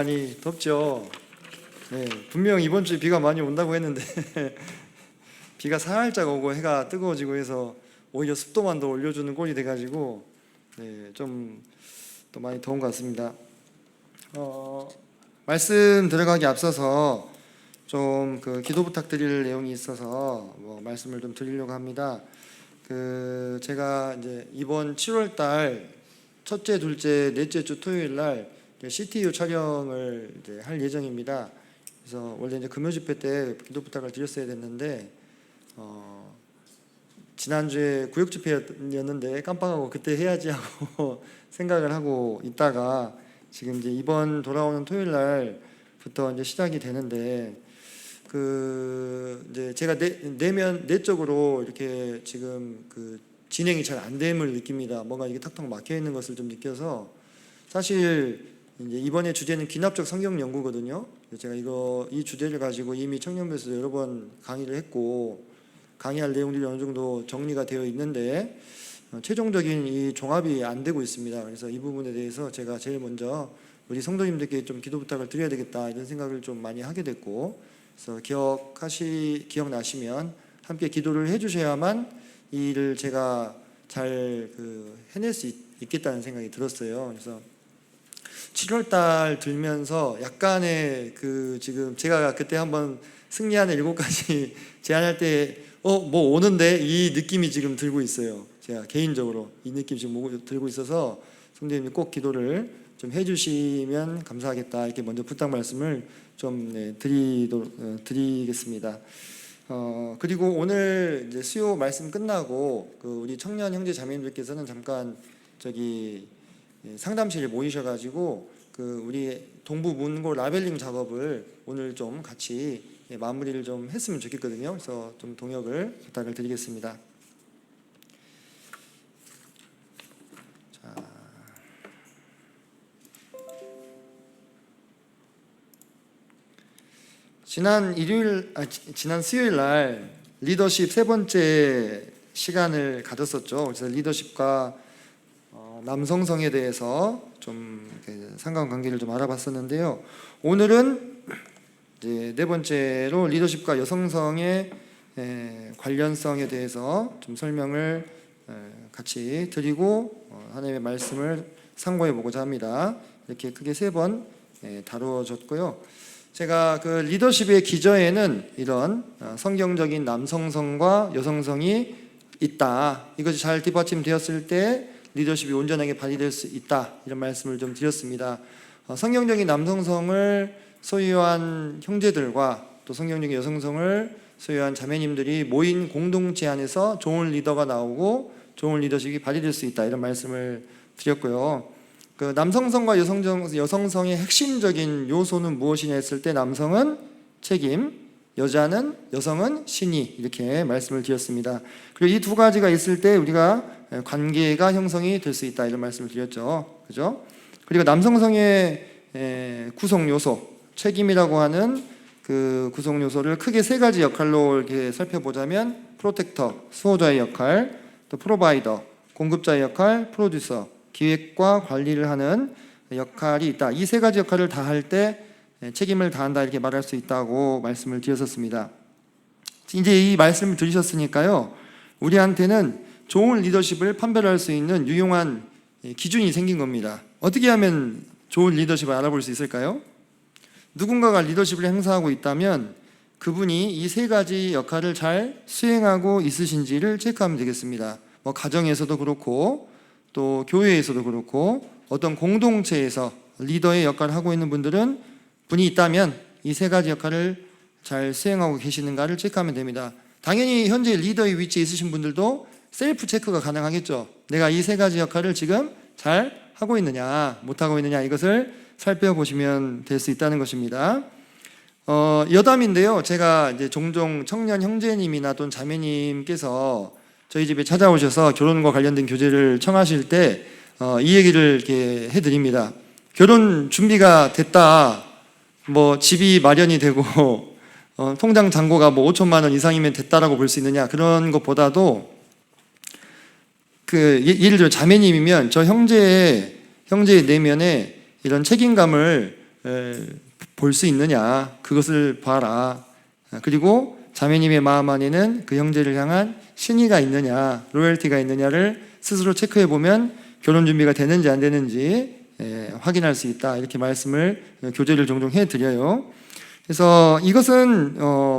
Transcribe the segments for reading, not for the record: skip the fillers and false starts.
많이 덥죠. 네, 분명 이번 주에 비가 많이 온다고 했는데 비가 살짝 오고 해가 뜨거워지고 해서 오히려 습도만 더 올려주는 꼴이 돼가지고 좀 또 많이 더운 것 같습니다. 말씀 들어가기 앞서서 좀 기도 부탁드릴 내용이 있어서 말씀을 좀 드리려고 합니다. 제가 이제 이번 7월달 첫째, 둘째, 넷째 주 토요일 날 CTU 촬영을 이제 할 예정입니다. 그래서 원래 이제 금요 집회 때 기도 부탁을 드렸어야 됐는데 지난주에 구역 집회였는데 깜빡하고 그때 해야지 하고 생각을 하고 있다가 지금 이제 이번 돌아오는 토요일 날부터 이제 시작이 되는데 이제 제가 내적으로 이렇게 지금 진행이 잘 안 됨을 느낍니다. 뭔가 이게 탁탁 막혀 있는 것을 좀 느껴서 사실 이제 이번에 주제는 귀납적 성경 연구거든요. 제가 이 주제를 가지고 이미 청년부에서 여러 번 강의를 했고 강의할 내용들이 어느 정도 정리가 되어 있는데 최종적인 이 종합이 안 되고 있습니다. 그래서 이 부분에 대해서 제가 제일 먼저 우리 성도님들께 좀 기도 부탁을 드려야 되겠다 이런 생각을 좀 많이 하게 됐고, 그래서 기억나시면 함께 기도를 해주셔야만 이 일을 제가 잘 해낼 수 있겠다는 생각이 들었어요. 그래서 7월달 들면서 약간의 지금 제가 그때 한번 승리하는 7가지 제안할 때 뭐 오는데 이 느낌이 지금 들고 있어요. 제가 개인적으로 이 느낌이 지금 들고 있어서 성도님이 꼭 기도를 좀 해주시면 감사하겠다 이렇게 먼저 부탁 말씀을 좀 드리겠습니다. 그리고 오늘 이제 수요 말씀 끝나고 우리 청년 형제 자매님들께서는 잠깐 상담실에 모이셔가지고 우리 동부 문고 라벨링 작업을 오늘 좀 같이 마무리를 좀 했으면 좋겠거든요. 그래서 좀 동역을 부탁을 드리겠습니다. 지난 수요일 날 리더십 3번째 시간을 가졌었죠. 그래서 리더십과 남성성에 대해서 좀 상관관계를 좀 알아봤었는데요. 오늘은 이제 4번째로 리더십과 여성성의 관련성에 대해서 좀 설명을 같이 드리고 하나님의 말씀을 상고해 보고자 합니다. 이렇게 크게 3번 다루어졌고요. 제가 리더십의 기저에는 이런 성경적인 남성성과 여성성이 있다. 이것이 잘 뒷받침되었을 때 리더십이 온전하게 발휘될 수 있다. 이런 말씀을 좀 드렸습니다. 성경적인 남성성을 소유한 형제들과 또 성경적인 여성성을 소유한 자매님들이 모인 공동체 안에서 좋은 리더가 나오고 좋은 리더십이 발휘될 수 있다. 이런 말씀을 드렸고요. 남성성과 여성성의 핵심적인 요소는 무엇이냐 했을 때 남성은 책임, 여성은 신의 이렇게 말씀을 드렸습니다. 그리고 이 2가지가 있을 때 우리가 관계가 형성이 될 수 있다 이런 말씀을 드렸죠. 그죠? 그리고 남성성의 구성 요소, 책임이라고 하는 구성 요소를 크게 3가지 역할로 이렇게 살펴보자면 프로텍터, 수호자의 역할, 또 프로바이더, 공급자의 역할, 프로듀서, 기획과 관리를 하는 역할이 있다. 이 3가지 역할을 다 할 때 책임을 다한다 이렇게 말할 수 있다고 말씀을 드렸었습니다. 이제 이 말씀을 들으셨으니까요, 우리한테는 좋은 리더십을 판별할 수 있는 유용한 기준이 생긴 겁니다. 어떻게 하면 좋은 리더십을 알아볼 수 있을까요? 누군가가 리더십을 행사하고 있다면 그분이 이 3가지 역할을 잘 수행하고 있으신지를 체크하면 되겠습니다. 가정에서도 그렇고 또 교회에서도 그렇고 어떤 공동체에서 리더의 역할을 하고 있는 분이 있다면 이 3가지 역할을 잘 수행하고 계시는가를 체크하면 됩니다. 당연히 현재 리더의 위치에 있으신 분들도 셀프 체크가 가능하겠죠. 내가 이 3가지 역할을 지금 잘 하고 있느냐 못하고 있느냐 이것을 살펴보시면 될 수 있다는 것입니다. 여담인데요, 제가 이제 종종 청년 형제님이나 또는 자매님께서 저희 집에 찾아오셔서 결혼과 관련된 교제를 청하실 때 이 얘기를 이렇게 해드립니다. 결혼 준비가 됐다, 집이 마련이 되고 통장 잔고가 5천만 원 이상이면 됐다라고 볼 수 있느냐, 그런 것보다도 예를 들어 자매님이면 저 형제의 내면에 이런 책임감을 볼 수 있느냐, 그것을 봐라. 그리고 자매님의 마음 안에는 그 형제를 향한 신의가 있느냐, 로열티가 있느냐를 스스로 체크해 보면 결혼 준비가 되는지 안 되는지 확인할 수 있다. 이렇게 말씀을, 교제를 종종 해드려요. 그래서 이것은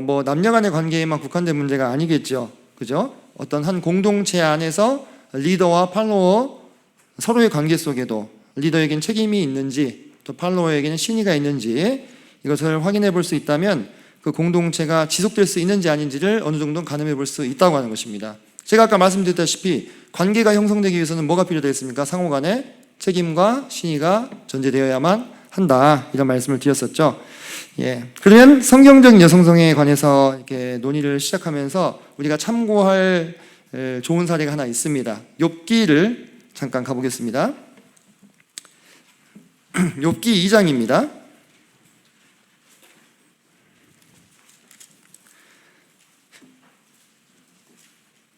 뭐 남녀 간의 관계에만 국한된 문제가 아니겠죠. 그죠? 어떤 한 공동체 안에서 리더와 팔로워 서로의 관계 속에도 리더에게는 책임이 있는지, 또 팔로워에게는 신의가 있는지, 이것을 확인해 볼 수 있다면 그 공동체가 지속될 수 있는지 아닌지를 어느 정도 가늠해 볼 수 있다고 하는 것입니다. 제가 아까 말씀드렸다시피 관계가 형성되기 위해서는 뭐가 필요되겠습니까? 상호간의 책임과 신의가 전제되어야만 한다, 이런 말씀을 드렸었죠. 그러면 성경적 여성성에 관해서 이렇게 논의를 시작하면서 우리가 참고할 좋은 사례가 하나 있습니다. 욥기를 잠깐 가보겠습니다. 욥기 2장입니다.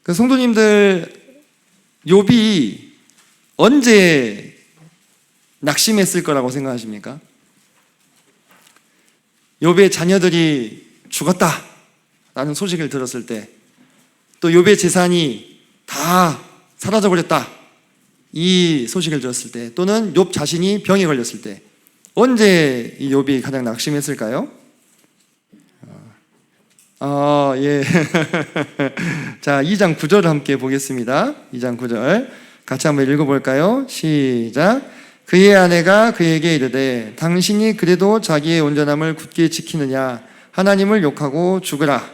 그 성도님들, 욥이 언제 낙심했을 거라고 생각하십니까? 욥의 자녀들이 죽었다라는 소식을 들었을 때, 또 욥의 재산이 다 사라져버렸다, 이 소식을 들었을 때, 또는 욥 자신이 병에 걸렸을 때, 언제 이 욥이 가장 낙심했을까요? 예. 자, 2장 9절을 함께 보겠습니다. 2장 9절 같이 한번 읽어볼까요? 시작. 그의 아내가 그에게 이르되 당신이 그래도 자기의 온전함을 굳게 지키느냐, 하나님을 욕하고 죽으라.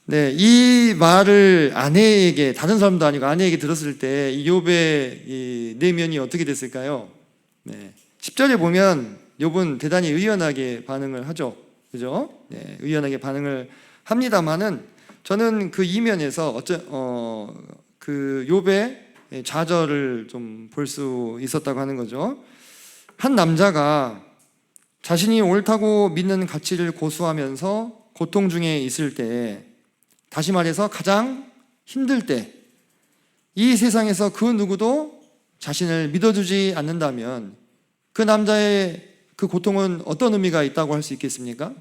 네, 이 말을 아내에게, 다른 사람도 아니고 아내에게 들었을 때 이 욥의 이 내면이 어떻게 됐을까요? 네, 10절에 보면 욥은 대단히 의연하게 반응을 하죠. 그죠? 네, 의연하게 반응을 합니다만은 저는 그 이면에서 그 욥의 좌절을 좀 볼 수 있었다고 하는 거죠. 한 남자가 자신이 옳다고 믿는 가치를 고수하면서 고통 중에 있을 때, 다시 말해서 가장 힘들 때, 이 세상에서 그 누구도 자신을 믿어주지 않는다면 그 남자의 그 고통은 어떤 의미가 있다고 할 수 있겠습니까?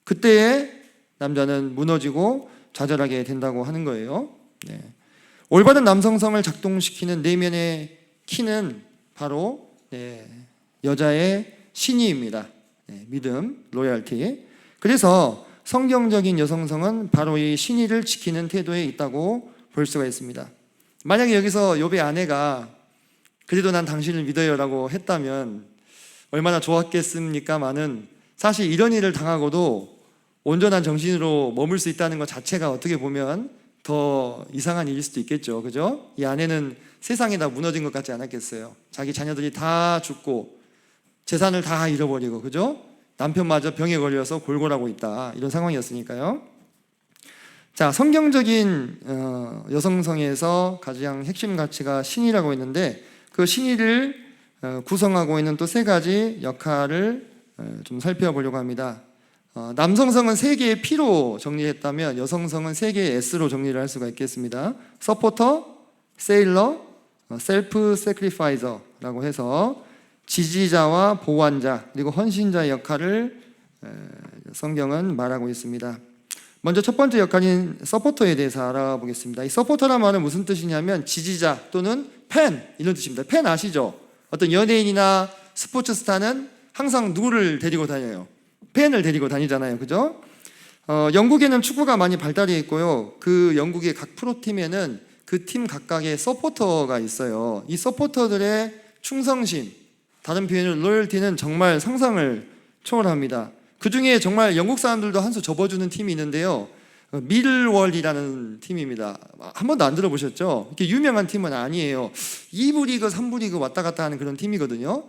그때에 남자는 무너지고 좌절하게 된다고 하는 거예요. 네. 올바른 남성성을 작동시키는 내면의 키는 바로 여자의 신의입니다. 믿음, 로열티. 그래서 성경적인 여성성은 바로 이 신의를 지키는 태도에 있다고 볼 수가 있습니다. 만약에 여기서 욥의 아내가 그래도 난 당신을 믿어요라고 했다면 얼마나 좋았겠습니까마는, 사실 이런 일을 당하고도 온전한 정신으로 머물 수 있다는 것 자체가 어떻게 보면 더 이상한 일일 수도 있겠죠. 그죠? 이 아내는 세상이 다 무너진 것 같지 않았겠어요? 자기 자녀들이 다 죽고 재산을 다 잃어버리고, 그죠? 남편마저 병에 걸려서 골골하고 있다, 이런 상황이었으니까요. 자, 성경적인 여성성에서 가장 핵심 가치가 신의라고 했는데, 그 신의를 구성하고 있는 또 세 가지 역할을 좀 살펴보려고 합니다. 남성성은 세 개의 P로 정리했다면 여성성은 세 개의 S로 정리를 할 수가 있겠습니다. 서포터, 세일러, 셀프 세크리파이저라고 해서 지지자와 보완자, 그리고 헌신자의 역할을 성경은 말하고 있습니다. 먼저 첫 번째 역할인 서포터에 대해서 알아보겠습니다. 이 서포터란 말은 무슨 뜻이냐면 지지자 또는 팬, 이런 뜻입니다. 팬 아시죠? 어떤 연예인이나 스포츠 스타는 항상 누구를 데리고 다녀요? 팬을 데리고 다니잖아요. 그죠? 영국에는 축구가 많이 발달해 있고요. 그 영국의 각 프로팀에는 그 팀 각각의 서포터가 있어요. 이 서포터들의 충성심, 다른 표현으로 로열티는 정말 상상을 초월합니다. 그 중에 정말 영국 사람들도 한 수 접어주는 팀이 있는데요. 미들월이라는 팀입니다. 한 번도 안 들어보셨죠? 이렇게 유명한 팀은 아니에요. 2부 리그, 3부 리그 왔다 갔다 하는 그런 팀이거든요.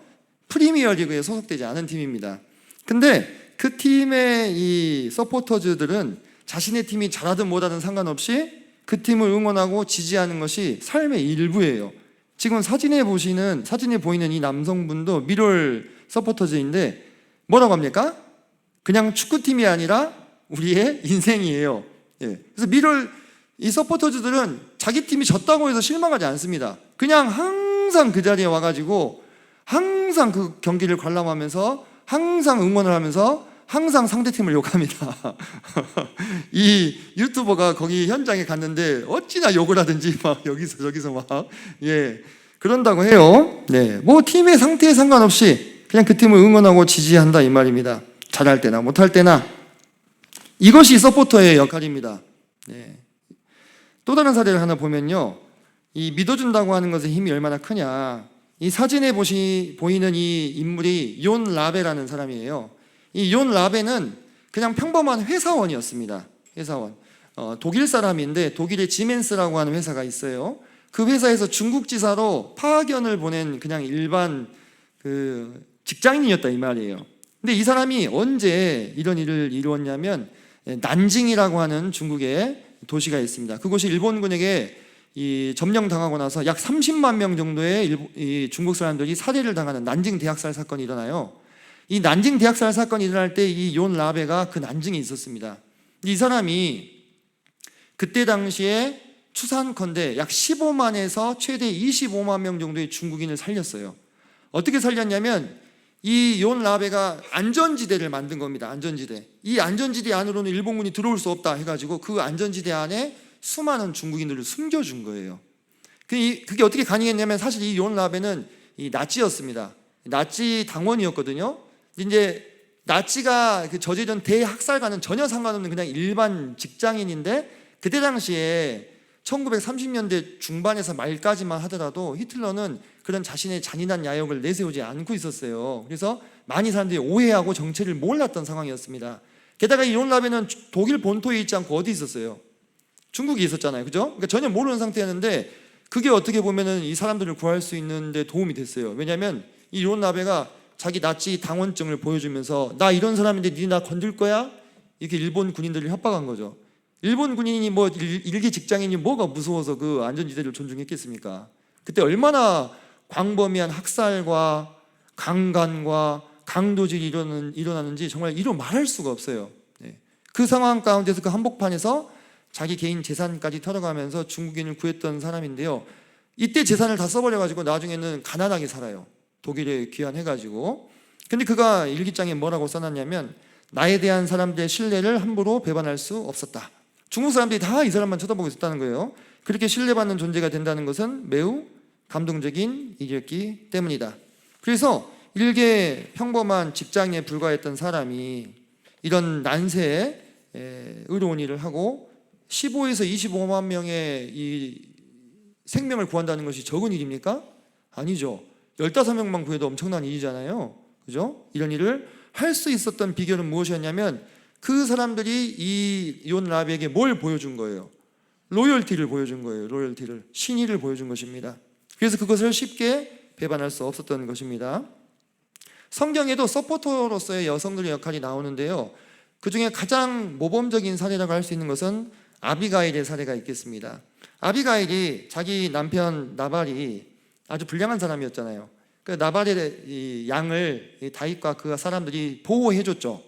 프리미어 리그에 소속되지 않은 팀입니다. 근데 그 팀의 이 서포터즈들은 자신의 팀이 잘하든 못하든 상관없이 그 팀을 응원하고 지지하는 것이 삶의 일부예요. 지금 사진에 보이는 이 남성분도 미럴 서포터즈인데 뭐라고 합니까? 그냥 축구팀이 아니라 우리의 인생이에요. 그래서 미럴 이 서포터즈들은 자기 팀이 졌다고 해서 실망하지 않습니다. 그냥 항상 그 자리에 와가지고 항상 그 경기를 관람하면서 항상 응원을 하면서 항상 상대팀을 욕합니다. 이 유튜버가 거기 현장에 갔는데 어찌나 욕을 하든지 막 여기서 저기서 막 그런다고 해요. 뭐 팀의 상태에 상관없이 그냥 그 팀을 응원하고 지지한다 이 말입니다. 잘할 때나 못할 때나. 이것이 서포터의 역할입니다. 또 다른 사례를 하나 보면요, 이 믿어준다고 하는 것의 힘이 얼마나 크냐. 이 사진에 보이는 이 인물이 욘 라베라는 사람이에요. 이 욘 라베는 그냥 평범한 회사원이었습니다. 회사원. 독일 사람인데 독일의 지멘스라고 하는 회사가 있어요. 그 회사에서 중국 지사로 파견을 보낸 그냥 일반 그 직장인이었다 이 말이에요. 근데 이 사람이 언제 이런 일을 이루었냐면, 난징이라고 하는 중국의 도시가 있습니다. 그곳이 일본군에게 점령당하고 나서 약 30만 명 정도의 이 중국 사람들이 살해를 당하는 난징 대학살 사건이 일어나요. 이 난징 대학살 사건이 일어날 때 이 욘 라베가 그 난징에 있었습니다. 이 사람이 그때 당시에 추산컨대 약 15만에서 최대 25만 명 정도의 중국인을 살렸어요. 어떻게 살렸냐면 이 욘 라베가 안전지대를 만든 겁니다. 안전지대. 이 안전지대 안으로는 일본군이 들어올 수 없다 해가지고 그 안전지대 안에 수많은 중국인들을 숨겨준 거예요. 그게 어떻게 가능했냐면, 사실 이 욘 라베는 이 나치였습니다. 나치 당원이었거든요. 이제 나치가 그 저지른 대학살과는 전혀 상관없는 그냥 일반 직장인인데, 그때 당시에 1930년대 중반에서 말까지만 하더라도 히틀러는 그런 자신의 잔인한 야욕을 내세우지 않고 있었어요. 그래서 많이 사람들이 오해하고 정체를 몰랐던 상황이었습니다. 게다가 이 욘 라베는 독일 본토에 있지 않고 어디 있었어요? 중국에 있었잖아요. 그죠? 그러니까 전혀 모르는 상태였는데, 그게 어떻게 보면은 이 사람들을 구할 수 있는데 도움이 됐어요. 왜냐하면 이 욘 라베가 자기 나치 당원증을 보여주면서 나 이런 사람인데 니 나 건들 거야? 이렇게 일본 군인들을 협박한 거죠. 일본 군인이 뭐 일개 직장인이 뭐가 무서워서 그 안전지대를 존중했겠습니까? 그때 얼마나 광범위한 학살과 강간과 강도질이 일어나는지 정말 이루 말할 수가 없어요. 그 상황 가운데서 그 한복판에서 자기 개인 재산까지 털어가면서 중국인을 구했던 사람인데요, 이때 재산을 다 써버려가지고 나중에는 가난하게 살아요. 독일에 귀환해가지고. 근데 그가 일기장에 뭐라고 써놨냐면, 나에 대한 사람들의 신뢰를 함부로 배반할 수 없었다. 중국 사람들이 다 이 사람만 쳐다보고 있었다는 거예요. 그렇게 신뢰받는 존재가 된다는 것은 매우 감동적인 일이었기 때문이다. 그래서 일개 평범한 직장에 불과했던 사람이 이런 난세에 의로운 일을 하고 15에서 25만 명의 이 생명을 구한다는 것이 적은 일입니까? 아니죠. 15명만 구해도 엄청난 일이잖아요. 그죠? 이런 일을 할 수 있었던 비결은 무엇이었냐면, 그 사람들이 이 욘 라베에게 뭘 보여준 거예요? 로열티를 보여준 거예요. 로열티를. 신의를 보여준 것입니다. 그래서 그것을 쉽게 배반할 수 없었던 것입니다. 성경에도 서포터로서의 여성들의 역할이 나오는데요, 그 중에 가장 모범적인 사례라고 할 수 있는 것은 아비가일의 사례가 있겠습니다. 아비가일이 자기 남편 나발이 아주 불량한 사람이었잖아요. 그 나발의 이 양을 다윗과 그 사람들이 보호해줬죠.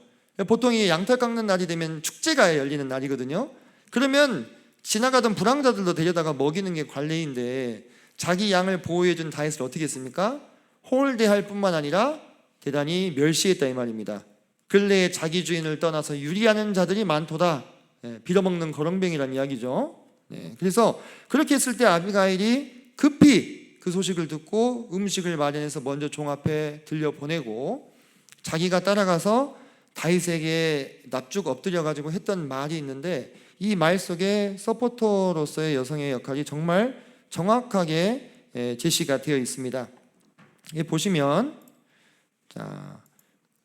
보통 이 양털 깎는 날이 되면 축제가 열리는 날이거든요. 그러면 지나가던 불황자들도 데려다가 먹이는 게 관례인데, 자기 양을 보호해준 다윗을 어떻게 했습니까? 홀대할 뿐만 아니라 대단히 멸시했다 이 말입니다. 근래에 자기 주인을 떠나서 유리하는 자들이 많도다. 빌어먹는 거렁뱅이란 이야기죠. 그래서 그렇게 했을 때 아비가일이 급히 그 소식을 듣고 음식을 마련해서 먼저 종 앞에 들려보내고, 자기가 따라가서 다윗에게 납죽 엎드려가지고 했던 말이 있는데, 이 말 속에 서포터로서의 여성의 역할이 정말 정확하게 제시가 되어 있습니다. 보시면, 자,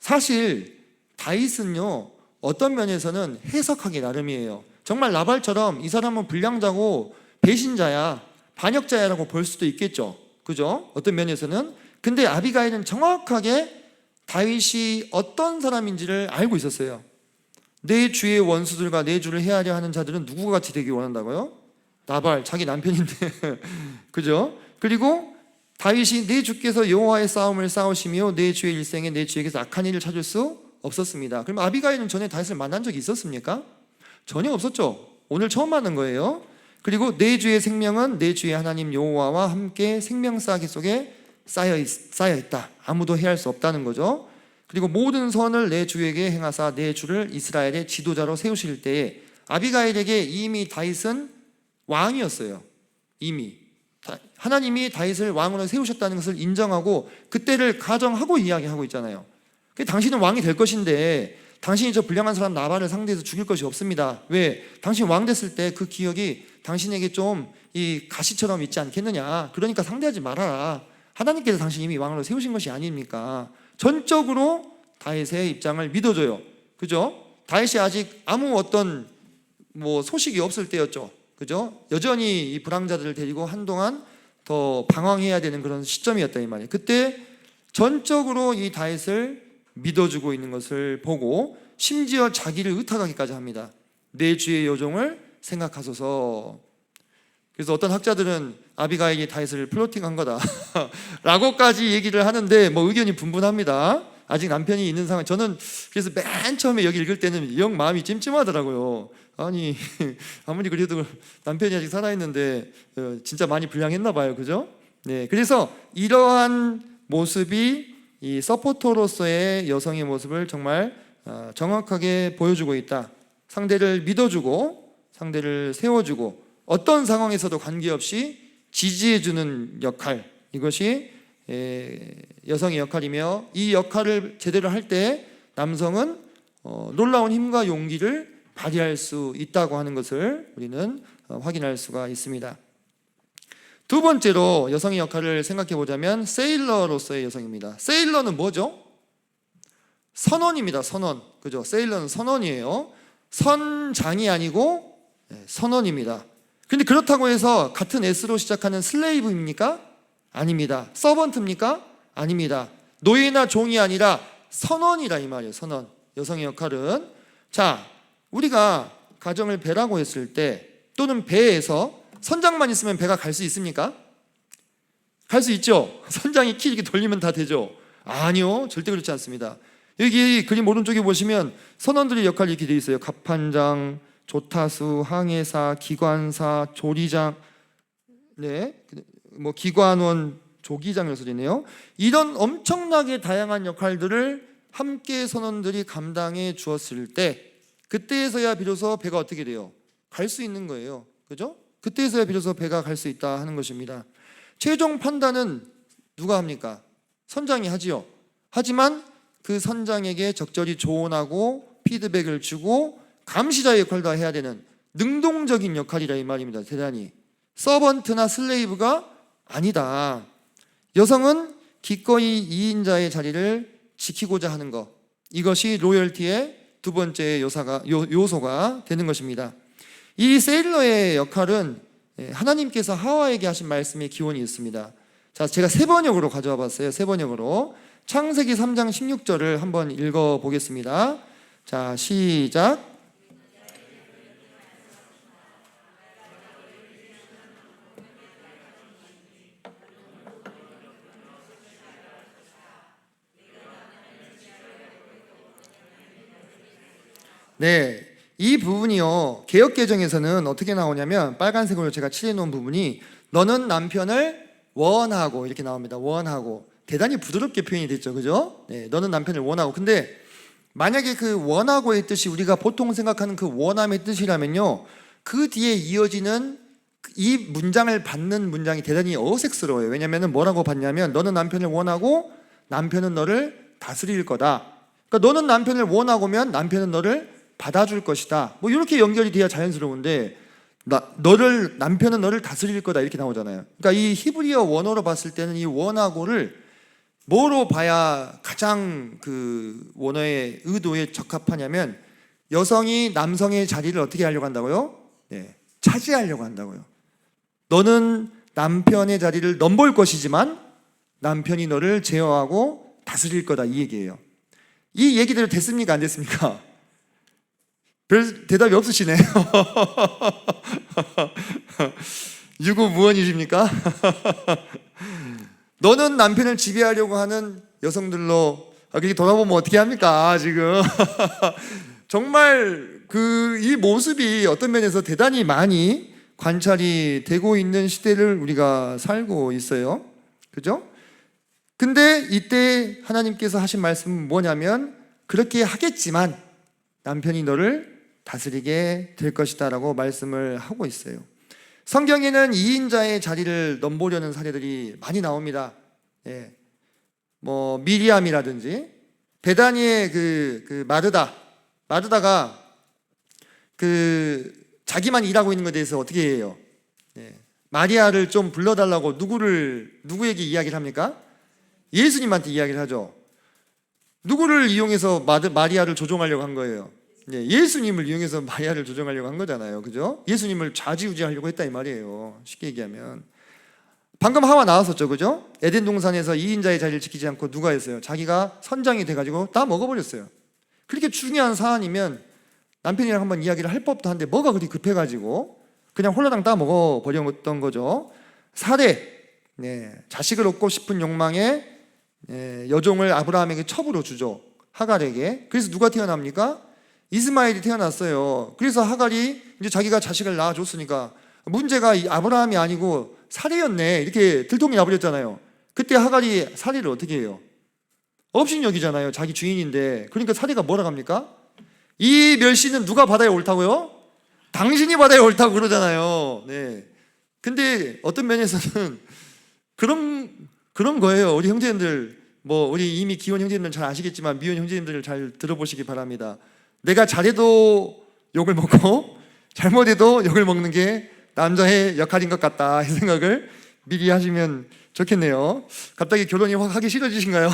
사실 다윗은요, 어떤 면에서는 해석하기 나름이에요. 정말 나발처럼 이 사람은 불량자고 배신자야, 반역자야라고 볼 수도 있겠죠. 그죠? 어떤 면에서는. 근데 아비가일은 정확하게 다윗이 어떤 사람인지를 알고 있었어요. 내 주의 원수들과 내 주를 헤아려 하는 자들은 누구와 같이 되기 원한다고요? 나발, 자기 남편인데 그죠? 그리고 다윗이 내 주께서 여호와의 싸움을 싸우시며 내 주의 일생에 내 주에게서 악한 일을 찾을 수 없었습니다. 그럼 아비가일은 전에 다윗을 만난 적이 있었습니까? 전혀 없었죠. 오늘 처음 만난 거예요. 그리고 내 주의 생명은 내 주의 하나님 여호와와 함께 생명싸기 속에 쌓여 있다. 아무도 해할 수 없다는 거죠. 그리고 모든 선을 내 주에게 행하사 내 주를 이스라엘의 지도자로 세우실 때에 아비가일에게 이미 다윗은 왕이었어요. 이미 하나님이 다윗을 왕으로 세우셨다는 것을 인정하고 그때를 가정하고 이야기하고 있잖아요. 당신은 왕이 될 것인데 당신이 저 불량한 사람 나발을 상대해서 죽일 것이 없습니다. 왜? 당신 왕 됐을 때 그 기억이 당신에게 좀 이 가시처럼 있지 않겠느냐. 그러니까 상대하지 말아라. 하나님께서 당신 이미 왕으로 세우신 것이 아닙니까? 전적으로 다윗의 입장을 믿어줘요. 그죠? 다윗이 아직 아무 어떤 소식이 없을 때였죠. 그죠? 여전히 이 불황자들을 데리고 한동안 더 방황해야 되는 그런 시점이었다 이 말이에요. 그때 전적으로 이 다윗을 믿어주고 있는 것을 보고 심지어 자기를 의탁하기까지 합니다. 내 주의 여종을 생각하소서. 그래서 어떤 학자들은 아비가일이 다윗을 플로팅한 거다 라고까지 얘기를 하는데 의견이 분분합니다. 아직 남편이 있는 상황. 저는 그래서 맨 처음에 여기 읽을 때는 영 마음이 찜찜하더라고요. 아니 아무리 그래도 남편이 아직 살아있는데 진짜 많이 불량했나 봐요. 그죠? 네, 그래서 이러한 모습이 이 서포터로서의 여성의 모습을 정말 정확하게 보여주고 있다. 상대를 믿어주고 상대를 세워주고 어떤 상황에서도 관계없이 지지해주는 역할, 이것이 여성의 역할이며 이 역할을 제대로 할 때 남성은 놀라운 힘과 용기를 발휘할 수 있다고 하는 것을 우리는 확인할 수가 있습니다. 두 번째로 여성의 역할을 생각해 보자면 세일러로서의 여성입니다. 세일러는 뭐죠? 선원입니다. 선원. 그죠? 세일러는 선원이에요. 선장이 아니고 선원입니다. 근데 그렇다고 해서 같은 S로 시작하는 슬레이브입니까? 아닙니다. 서번트입니까? 아닙니다. 노예나 종이 아니라 선원이라 이 말이에요. 선원. 여성의 역할은 자, 우리가 가정을 배라고 했을 때 또는 배에서 선장만 있으면 배가 갈 수 있습니까? 갈 수 있죠. 선장이 키 이렇게 돌리면 다 되죠. 아니요, 절대 그렇지 않습니다. 여기 그림 오른쪽에 보시면 선원들의 역할이 이렇게 되어 있어요. 갑판장, 조타수, 항해사, 기관사, 조리장, 네, 기관원, 조기장 이렇게 되네요. 이런 엄청나게 다양한 역할들을 함께 선원들이 감당해 주었을 때 그때에서야 비로소 배가 어떻게 돼요? 갈 수 있는 거예요. 그죠? 그때에서야 비로소 배가 갈 수 있다 하는 것입니다. 최종 판단은 누가 합니까? 선장이 하지요. 하지만 그 선장에게 적절히 조언하고 피드백을 주고 감시자의 역할도 해야 되는 능동적인 역할이라 이 말입니다. 대단히 서번트나 슬레이브가 아니다. 여성은 기꺼이 2인자의 자리를 지키고자 하는 것, 이것이 로열티의 두 번째 요소가 되는 것입니다. 이 세일러의 역할은 하나님께서 하와에게 하신 말씀의 기원이 있습니다. 자, 제가 세 번역으로 가져와 봤어요. 세 번역으로 창세기 3장 16절을 한번 읽어 보겠습니다. 자, 시작. 네, 이 부분이요, 개역개정에서는 어떻게 나오냐면 빨간색으로 제가 칠해놓은 부분이 너는 남편을 원하고 이렇게 나옵니다. 원하고. 대단히 부드럽게 표현이 됐죠. 그죠? 네, 너는 남편을 원하고. 근데 만약에 그 원하고의 뜻이 우리가 보통 생각하는 그 원함의 뜻이라면요, 그 뒤에 이어지는 이 문장을 받는 문장이 대단히 어색스러워요. 왜냐하면 뭐라고 받냐면 너는 남편을 원하고 남편은 너를 다스릴 거다. 그러니까 너는 남편을 원하고면 남편은 너를 받아줄 것이다. 이렇게 연결이 돼야 자연스러운데 남편은 너를 다스릴 거다 이렇게 나오잖아요. 그러니까 이 히브리어 원어로 봤을 때는 이 원하고를 뭐로 봐야 가장 그 원어의 의도에 적합하냐면 여성이 남성의 자리를 어떻게 하려고 한다고요? 네, 차지하려고 한다고요. 너는 남편의 자리를 넘볼 것이지만 남편이 너를 제어하고 다스릴 거다 이 얘기예요. 이 얘기대로 됐습니까? 안 됐습니까? 별 대답이 없으시네요. 유구무원이십니까? 너는 남편을 지배하려고 하는 여성들로 그렇게 돌아보면 어떻게 합니까? 지금 정말 이 모습이 어떤 면에서 대단히 많이 관찰이 되고 있는 시대를 우리가 살고 있어요. 그죠? 근데 이때 하나님께서 하신 말씀은 뭐냐면 그렇게 하겠지만 남편이 너를 다스리게 될 것이다 라고 말씀을 하고 있어요. 성경에는 2인자의 자리를 넘보려는 사례들이 많이 나옵니다. 예. 뭐 미리암이라든지 베다니의 그 마르다가 그 자기만 일하고 있는 것에 대해서 어떻게 해요? 예. 마리아를 좀 불러달라고 누구에게 이야기를 합니까? 예수님한테 이야기를 하죠. 누구를 이용해서 마리아를 조종하려고 한 거예요? 예, 예수님을 이용해서 마리아를 조종하려고 한 거잖아요. 그죠? 예수님을 좌지우지하려고 했다 이 말이에요. 쉽게 얘기하면. 방금 하와 나왔었죠. 그죠? 에덴 동산에서 2인자의 자리를 지키지 않고 누가 했어요? 자기가 선장이 돼가지고 다 먹어버렸어요. 그렇게 중요한 사안이면 남편이랑 한번 이야기를 할 법도 한데 뭐가 그리 급해가지고 그냥 홀라당 다 먹어버렸던 거죠. 살해, 네, 자식을 얻고 싶은 욕망에 여종을 아브라함에게 첩으로 주죠. 하갈에게. 그래서 누가 태어납니까? 이스마엘이 태어났어요. 그래서 하갈이 이제 자기가 자식을 낳아줬으니까 문제가 아브라함이 아니고 살해였네 이렇게 들통이 나버렸잖아요. 그때 하갈이 살해를 어떻게 해요? 업신여기잖아요. 자기 주인인데. 그러니까 살해가 뭐라 합니까? 이 멸시는 누가 받아야 옳다고요? 당신이 받아야 옳다고 그러잖아요. 네. 근데 어떤 면에서는 그런 거예요. 우리 형제님들, 뭐 우리 이미 기혼 형제님들 잘 아시겠지만 미혼 형제님들을 잘 들어보시기 바랍니다. 내가 잘해도 욕을 먹고 잘못해도 욕을 먹는 게 남자의 역할인 것 같다 이 생각을 미리 하시면 좋겠네요. 갑자기 결혼이 확 하기 싫어지신가요?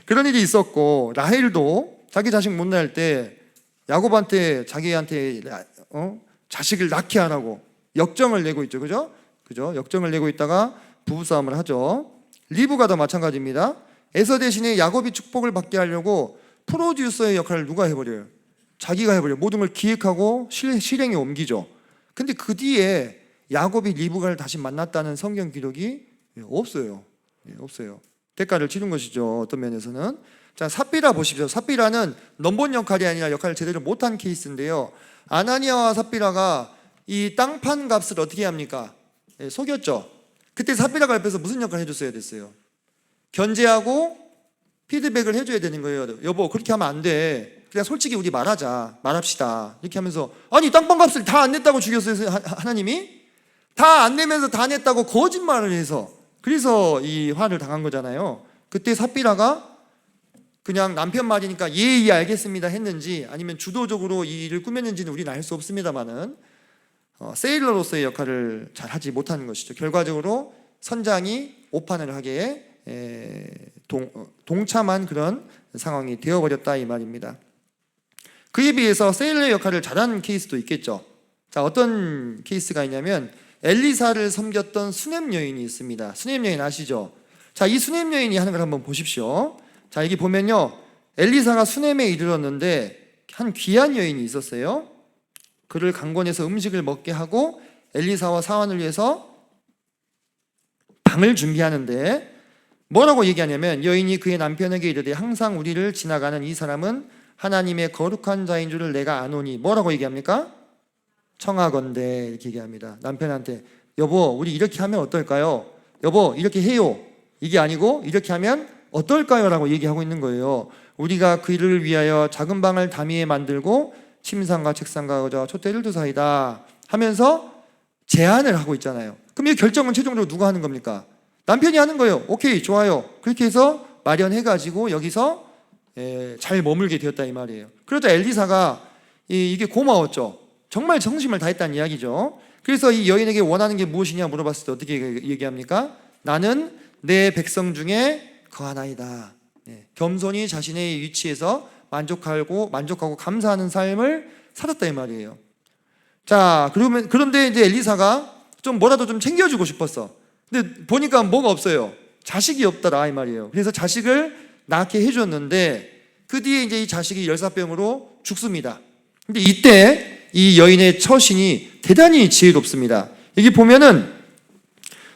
그런 일이 있었고, 라헬도 자기 자식 못 낳을 때 야곱한테 자기한테 자식을 낳게 하라고 역정을 내고 있죠. 그죠? 역정을 내고 있다가 부부싸움을 하죠. 리브가도 마찬가지입니다. 에서 대신에 야곱이 축복을 받게 하려고 프로듀서의 역할을 누가 해버려요? 자기가 해버려요. 모든 걸 기획하고 실행에 옮기죠. 근데 그 뒤에 야곱이 리브가를 다시 만났다는 성경 기록이 없어요. 없어요. 대가를 치른 것이죠. 어떤 면에서는. 자, 삽비라 보십시오. 삽비라는 넘본 역할이 아니라 역할을 제대로 못한 케이스인데요. 아나니아와 삽비라가 이 땅판 값을 어떻게 합니까? 속였죠. 그때 삽비라가 옆에서 무슨 역할을 해줬어야 됐어요? 견제하고 피드백을 해줘야 되는 거예요. 여보, 그렇게 하면 안 돼. 그냥 솔직히 우리 말합시다. 이렇게 하면서, 아니 땅판 값을 다 안 냈다고 죽였어요. 하나님이 다 안 내면서 다 냈다고 거짓말을 해서, 그래서 이 화를 당한 거잖아요. 그때 삽비라가 그냥 남편 말이니까 예 알겠습니다 했는지 아니면 주도적으로 이 일을 꾸몄는지는 우리는 알 수 없습니다만은 세일러로서의 역할을 잘 하지 못하는 것이죠. 결과적으로 선장이 오판을 하게 동참한 그런 상황이 되어버렸다 이 말입니다. 그에 비해서 세일러의 역할을 잘하는 케이스도 있겠죠. 자, 어떤 케이스가 있냐면 엘리사를 섬겼던 수넴 여인이 있습니다. 수넴 여인 아시죠? 자, 이 수넴 여인이 하는 걸 한번 보십시오. 자, 여기 보면요, 엘리사가 수넴에 이르렀는데 한 귀한 여인이 있었어요. 그를 강권해서 음식을 먹게 하고 엘리사와 사환을 위해서 방을 준비하는데 뭐라고 얘기하냐면, 여인이 그의 남편에게 이르되 항상 우리를 지나가는 이 사람은 하나님의 거룩한 자인 줄을 내가 아노니. 뭐라고 얘기합니까? 청하건대 이렇게 얘기합니다. 남편한테, 여보 우리 이렇게 하면 어떨까요? 여보 이렇게 해요. 이게 아니고 이렇게 하면 어떨까요? 라고 얘기하고 있는 거예요. 우리가 그를 위하여 작은 방을 다미에 만들고 침상과 책상과 의자와 촛대를 두사이다 하면서 제안을 하고 있잖아요. 그럼 이 결정은 최종적으로 누가 하는 겁니까? 남편이 하는 거예요. 오케이, 좋아요. 그렇게 해서 마련해가지고 여기서 잘 머물게 되었다 이 말이에요. 그러자 엘리사가 이게 고마웠죠. 정말 정심을 다했다는 이야기죠. 그래서 이 여인에게 원하는 게 무엇이냐 물어봤을 때 어떻게 얘기합니까? 나는 내 백성 중에 거하나이다. 겸손히 자신의 위치에서 만족하고 감사하는 삶을 살았다 이 말이에요. 자, 그런데 이제 엘리사가 좀 뭐라도 좀 챙겨주고 싶었어. 근데 보니까 뭐가 없어요. 자식이 없더라 이 말이에요. 그래서 자식을 낳게 해줬는데 그 뒤에 이제 이 자식이 열사병으로 죽습니다. 근데 이때 이 여인의 처신이 대단히 지혜롭습니다. 여기 보면은,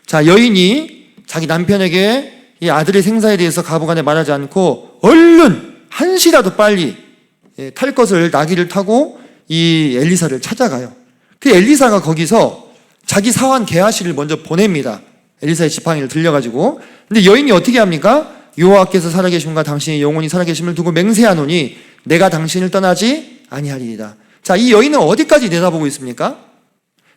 자, 여인이 자기 남편에게 이 아들의 생사에 대해서 가부간에 말하지 않고 얼른 한시라도 빨리 탈 것을 나귀를 타고 이 엘리사를 찾아가요. 그 엘리사가 거기서 자기 사환 게하시를 먼저 보냅니다. 엘리사의 지팡이를 들려가지고. 근데 여인이 어떻게 합니까? 여호와께서 살아계심과 당신의 영혼이 살아계심을 두고 맹세하노니 내가 당신을 떠나지 아니하리이다. 자, 이 여인은 어디까지 내다보고 있습니까?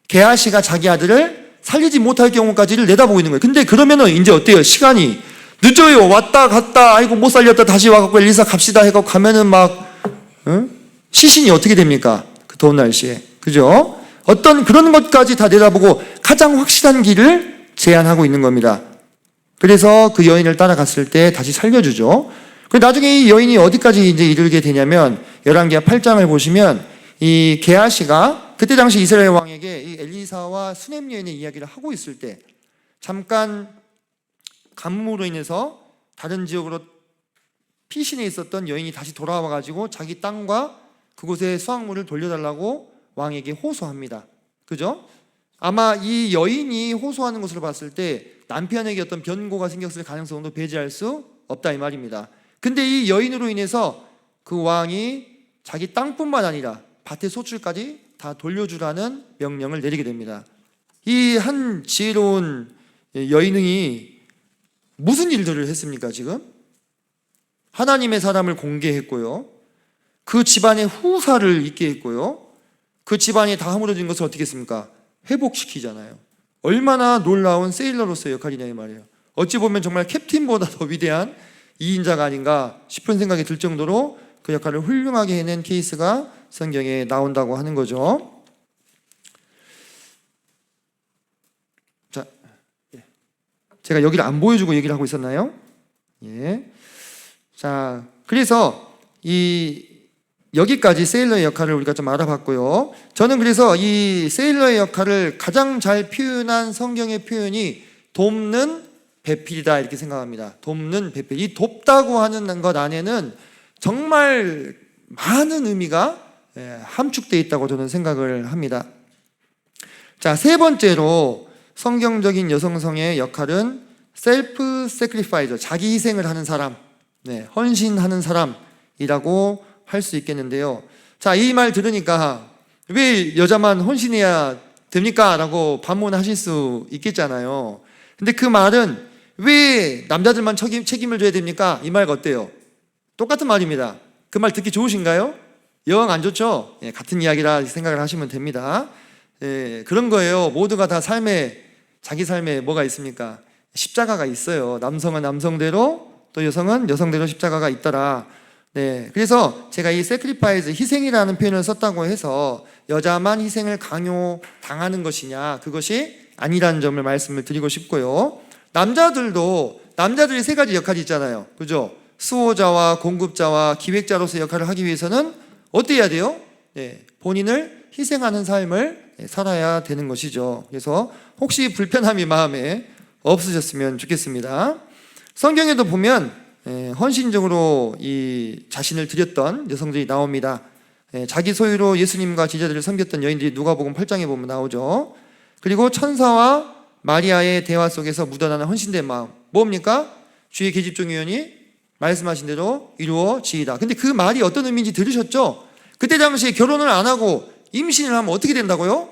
게하시가 자기 아들을 살리지 못할 경우까지를 내다보고 있는 거예요. 근데 그러면은 이제 어때요? 시간이 늦어요. 왔다 갔다, 아이고 못 살렸다, 다시 와갖고 엘리사 갑시다 해갖고 가면은 막 시신이 어떻게 됩니까? 그 더운 날씨에. 그죠? 어떤 그런 것까지 다 내다보고 가장 확실한 길을 제안하고 있는 겁니다. 그래서 그 여인을 따라갔을 때 다시 살려주죠. 그 나중에 이 여인이 어디까지 이제 이르게 되냐면 11기하 8장을 보시면 이 게하시가 그때 당시 이스라엘 왕에게 이 엘리사와 수넴 여인의 이야기를 하고 있을 때 잠깐 가뭄으로 인해서 다른 지역으로 피신해 있었던 여인이 다시 돌아와 가지고 자기 땅과 그곳의 수확물을 돌려달라고 왕에게 호소합니다. 그죠? 아마 이 여인이 호소하는 것을 봤을 때 남편에게 어떤 변고가 생겼을 가능성도 배제할 수 없다 이 말입니다. 근데 이 여인으로 인해서 그 왕이 자기 땅뿐만 아니라 밭의 소출까지 다 돌려주라는 명령을 내리게 됩니다. 이 한 지혜로운 여인이 무슨 일들을 했습니까? 지금 하나님의 사람을 공개했고요, 그 집안의 후사를 있게 했고요, 그 집안이 다 허물어진 것을 어떻게 했습니까? 회복시키잖아요. 얼마나 놀라운 세일러로서의 역할이냐 이 말이에요. 어찌 보면 정말 캡틴보다 더 위대한 2인자가 아닌가 싶은 생각이 들 정도로 그 역할을 훌륭하게 해낸 케이스가 성경에 나온다고 하는 거죠. 자, 제가 여기를 안 보여주고 얘기를 하고 있었나요? 예. 자, 그래서 여기까지 세일러의 역할을 우리가 좀 알아봤고요. 저는 그래서 이 세일러의 역할을 가장 잘 표현한 성경의 표현이 돕는 배필이다 이렇게 생각합니다. 돕는 배필. 이 돕다고 하는 것 안에는 정말 많은 의미가 함축되어 있다고 저는 생각을 합니다. 자, 세 번째로 성경적인 여성성의 역할은 셀프 세크리파이저, 자기 희생을 하는 사람, 헌신하는 사람이라고 할 수 있겠는데요. 자, 이 말 들으니까 왜 여자만 헌신해야 됩니까? 라고 반문하실 수 있겠잖아요. 근데 그 말은 왜 남자들만 책임을 져야 됩니까? 이 말 어때요? 똑같은 말입니다. 그 말 듣기 좋으신가요? 영 안 좋죠? 같은 이야기라 생각을 하시면 됩니다. 그런 거예요. 모두가 다 자기 삶에 뭐가 있습니까? 십자가가 있어요. 남성은 남성대로, 또 여성은 여성대로 십자가가 있더라. 그래서 제가 이 sacrifice, 희생이라는 표현을 썼다고 해서 여자만 희생을 강요당하는 것이냐, 그것이 아니라는 점을 말씀을 드리고 싶고요. 남자들이 세 가지 역할이 있잖아요. 그죠? 수호자와 공급자와 기획자로서의 역할을 하기 위해서는 어떻게 해야 돼요? 본인을 희생하는 삶을 살아야 되는 것이죠. 그래서 혹시 불편함이 마음에 없으셨으면 좋겠습니다. 성경에도 보면 헌신적으로 이 자신을 드렸던 여성들이 나옵니다. 자기 소유로 예수님과 제자들을 섬겼던 여인들이 누가복음 8장에 보면 나오죠. 그리고 천사와 마리아의 대화 속에서 묻어나는 헌신된 마음, 뭡니까? 주의 계집종 의원이 말씀하신 대로 이루어지이다. 근데 그 말이 어떤 의미인지 들으셨죠? 그때 당시에 결혼을 안 하고 임신을 하면 어떻게 된다고요?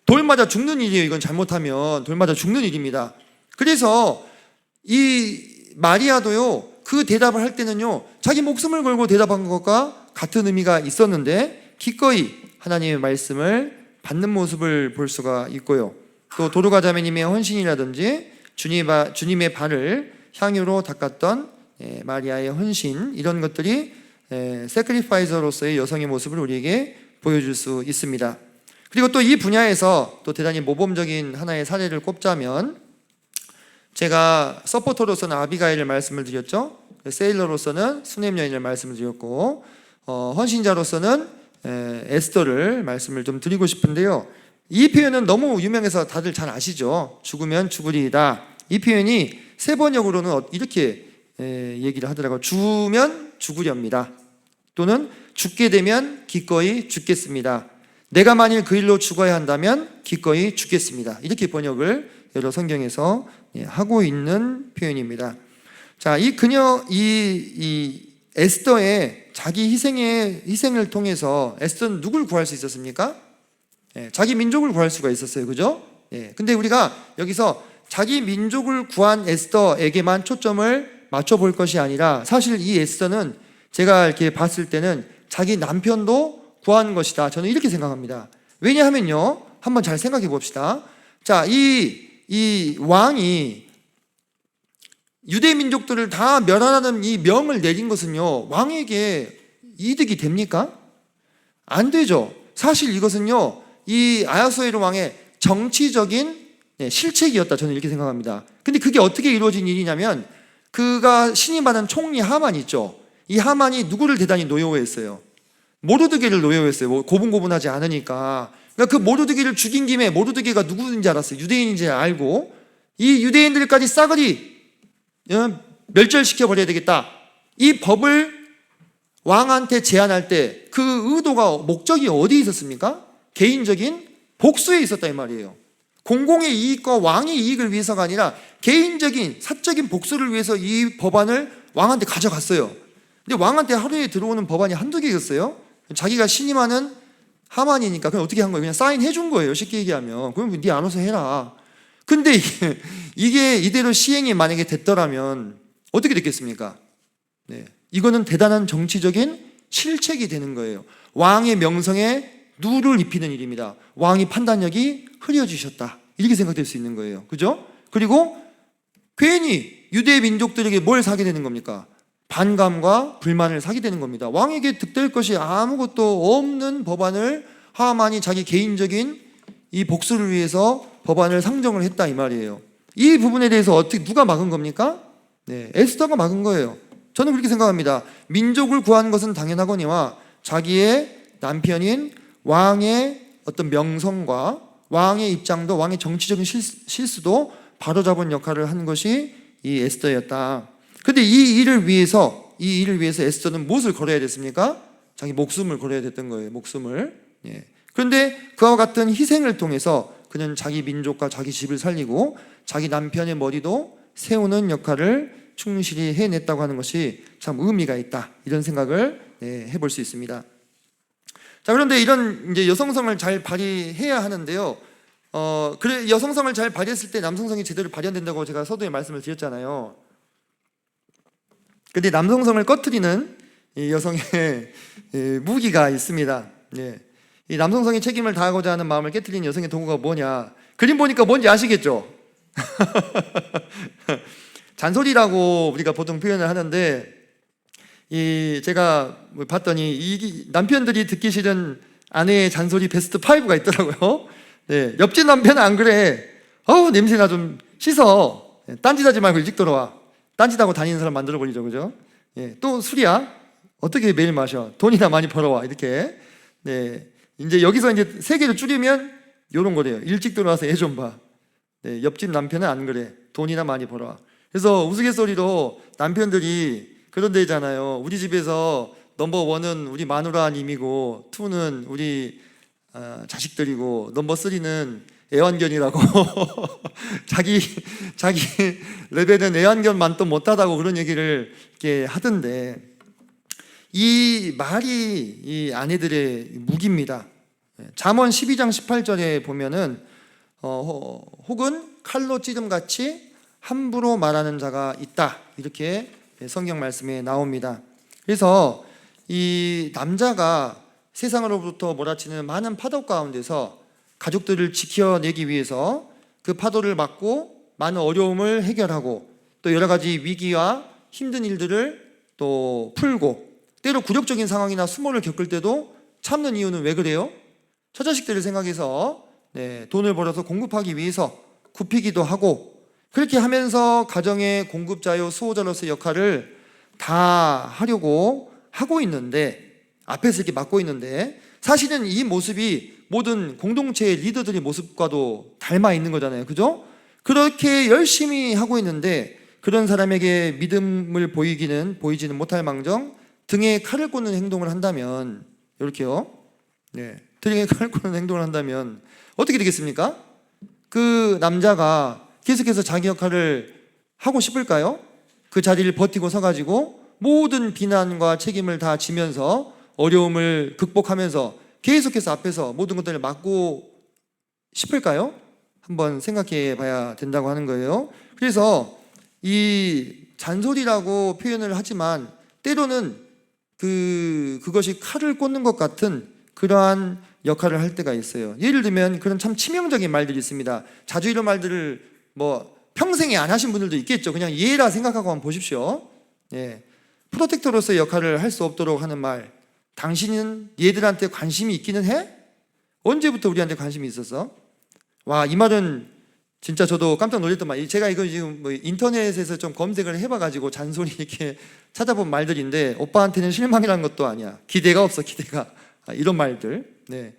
돌 맞아 죽는 일이에요. 이건 잘못하면 돌 맞아 죽는 일입니다. 그래서 이 마리아도요, 그 대답을 할 때는요, 자기 목숨을 걸고 대답한 것과 같은 의미가 있었는데 기꺼이 하나님의 말씀을 받는 모습을 볼 수가 있고요. 또 도르가 자매님의 헌신이라든지 주님의 발을 향유로 닦았던 마리아의 헌신, 이런 것들이 세크리파이저로서의 여성의 모습을 우리에게 보여줄 수 있습니다. 그리고 또 이 분야에서 또 대단히 모범적인 하나의 사례를 꼽자면, 제가 서포터로서는 아비가일을 말씀을 드렸죠. 세일러로서는 수넴 여인을 말씀을 드렸고, 헌신자로서는 에스더를 말씀을 좀 드리고 싶은데요. 이 표현은 너무 유명해서 다들 잘 아시죠? 죽으면 죽으리이다. 이 표현이 세번역으로는 이렇게 얘기를 하더라고요. 죽으면 죽으렵니다. 또는 죽게 되면 기꺼이 죽겠습니다. 내가 만일 그 일로 죽어야 한다면 기꺼이 죽겠습니다. 이렇게 번역을 여러 성경에서 하고 있는 표현입니다. 자, 이 에스더의 자기 희생을 통해서 에스더는 누굴 구할 수 있었습니까? 자기 민족을 구할 수가 있었어요. 그죠? 근데 우리가 여기서 자기 민족을 구한 에스더에게만 초점을 맞춰볼 것이 아니라 사실 이 에스더는 제가 이렇게 봤을 때는 자기 남편도 구한 것이다. 저는 이렇게 생각합니다. 왜냐하면요, 한번 잘 생각해 봅시다. 자, 이 왕이 유대 민족들을 다 멸하라는 이 명을 내린 것은요, 왕에게 이득이 됩니까? 안 되죠. 사실 이것은요, 이 아하수에로 왕의 정치적인 실책이었다. 저는 이렇게 생각합니다. 근데 그게 어떻게 이루어진 일이냐면, 그가 신임받은 총리 하만 있죠. 이 하만이 누구를 대단히 노여워했어요? 모르드게를 노여워했어요. 고분고분하지 않으니까. 그러니까 그 모르드게를 죽인 김에 모르드게가 누구인지 알았어요. 유대인인지 알고 이 유대인들까지 싸그리 멸절시켜 버려야 되겠다. 이 법을 왕한테 제안할 때 그 의도가, 목적이 어디에 있었습니까? 개인적인 복수에 있었다 이 말이에요. 공공의 이익과 왕의 이익을 위해서가 아니라 개인적인 사적인 복수를 위해서 이 법안을 왕한테 가져갔어요. 근데 왕한테 하루에 들어오는 법안이 한두 개였어요. 자기가 신임하는 하만이니까 그냥 어떻게 한 거예요? 그냥 사인해 준 거예요. 쉽게 얘기하면. 그럼 네 알아서 해라. 근데 이게 이대로 시행이 만약에 됐더라면 어떻게 됐겠습니까? 네. 이거는 대단한 정치적인 실책이 되는 거예요. 왕의 명성에 누를 입히는 일입니다. 왕이 판단력이 흐려지셨다. 이렇게 생각될 수 있는 거예요. 그죠? 그리고 괜히 유대 민족들에게 뭘 사게 되는 겁니까? 반감과 불만을 사게 되는 겁니다. 왕에게 득될 것이 아무것도 없는 법안을 하만이 자기 개인적인 이 복수를 위해서 법안을 상정을 했다 이 말이에요. 이 부분에 대해서 어떻게 누가 막은 겁니까? 네, 에스더가 막은 거예요. 저는 그렇게 생각합니다. 민족을 구하는 것은 당연하거니와 자기의 남편인 왕의 어떤 명성과 왕의 입장도, 왕의 정치적인 실수도 바로잡은 역할을 한 것이 이 에스더였다. 근데 이 일을 위해서 에스더는 무엇을 걸어야 됐습니까? 자기 목숨을 걸어야 됐던 거예요. 목숨을. 예. 그런데 그와 같은 희생을 통해서 그는 자기 민족과 자기 집을 살리고 자기 남편의 머리도 세우는 역할을 충실히 해냈다고 하는 것이 참 의미가 있다. 이런 생각을 해볼 수 있습니다. 자, 그런데 이런 이제 여성성을 잘 발휘해야 하는데요. 그래 여성성을 잘 발휘했을 때 남성성이 제대로 발현된다고 제가 서두에 말씀을 드렸잖아요. 근데 남성성을 꺼트리는 이 여성의 무기가 있습니다. 예. 이 남성성의 책임을 다하고자 하는 마음을 깨트리는 여성의 도구가 뭐냐? 그림 보니까 뭔지 아시겠죠? 잔소리라고 우리가 보통 표현을 하는데, 제가 봤더니 이 남편들이 듣기 싫은 아내의 잔소리 베스트 5가 있더라고요. 네, 옆집 남편은 안 그래. 냄새나, 좀 씻어. 딴짓하지 말고 일찍 들어와. 딴짓하고 다니는 사람 만들어 버리죠, 그죠? 예, 또 술이야? 어떻게 매일 마셔? 돈이나 많이 벌어와. 이렇게. 네, 이제 여기서 이제 세 개를 줄이면 이런 거래요. 일찍 들어와서 애 좀 봐. 네, 옆집 남편은 안 그래. 돈이나 많이 벌어와. 그래서 우스갯소리로 남편들이 그런 데잖아요. 우리 집에서 넘버 1은 우리 마누라님이고 2는 우리 자식들이고 넘버 3는 애완견이라고. 자기 레벨은 애완견만 또 못하다고 그런 얘기를 이렇게 하던데, 이 말이 이 아내들의 무기입니다. 잠언 12장 18절에 보면은 혹은 칼로 찌름같이 함부로 말하는 자가 있다, 이렇게 성경 말씀에 나옵니다. 그래서 이 남자가 세상으로부터 몰아치는 많은 파도 가운데서 가족들을 지켜내기 위해서 그 파도를 막고 많은 어려움을 해결하고 또 여러 가지 위기와 힘든 일들을 또 풀고, 때로 굴욕적인 상황이나 수모를 겪을 때도 참는 이유는 왜 그래요? 처자식들을 생각해서 돈을 벌어서 공급하기 위해서 굽히기도 하고, 그렇게 하면서 가정의 공급자요 수호자로서의 역할을 다 하려고 하고 있는데, 앞에서 이렇게 맡고 있는데, 사실은 이 모습이 모든 공동체의 리더들의 모습과도 닮아 있는 거잖아요. 그죠? 그렇게 열심히 하고 있는데 그런 사람에게 믿음을 보이지는 못할 망정 등에 칼을 꽂는 행동을 한다면, 이렇게요. 등에 칼을 꽂는 행동을 한다면 어떻게 되겠습니까? 그 남자가 계속해서 자기 역할을 하고 싶을까요? 그 자리를 버티고 서가지고 모든 비난과 책임을 다 지면서 어려움을 극복하면서 계속해서 앞에서 모든 것들을 맡고 싶을까요? 한번 생각해 봐야 된다고 하는 거예요. 그래서 이 잔소리라고 표현을 하지만 때로는 그것이 칼을 꽂는 것 같은 그러한 역할을 할 때가 있어요. 예를 들면 그런 참 치명적인 말들이 있습니다. 자주 이런 말들을 뭐 평생에 안 하신 분들도 있겠죠. 그냥 예라 생각하고 한번 보십시오. 예. 프로텍터로서의 역할을 할 수 없도록 하는 말. 당신은 얘들한테 관심이 있기는 해? 언제부터 우리한테 관심이 있었어? 와, 이 말은 진짜 저도 깜짝 놀랐던 말. 제가 이거 지금 뭐 인터넷에서 좀 검색을 해봐가지고 잔소리 이렇게 찾아본 말들인데, 오빠한테는 실망이라는 것도 아니야. 기대가 없어, 기대가. 이런 말들. 네.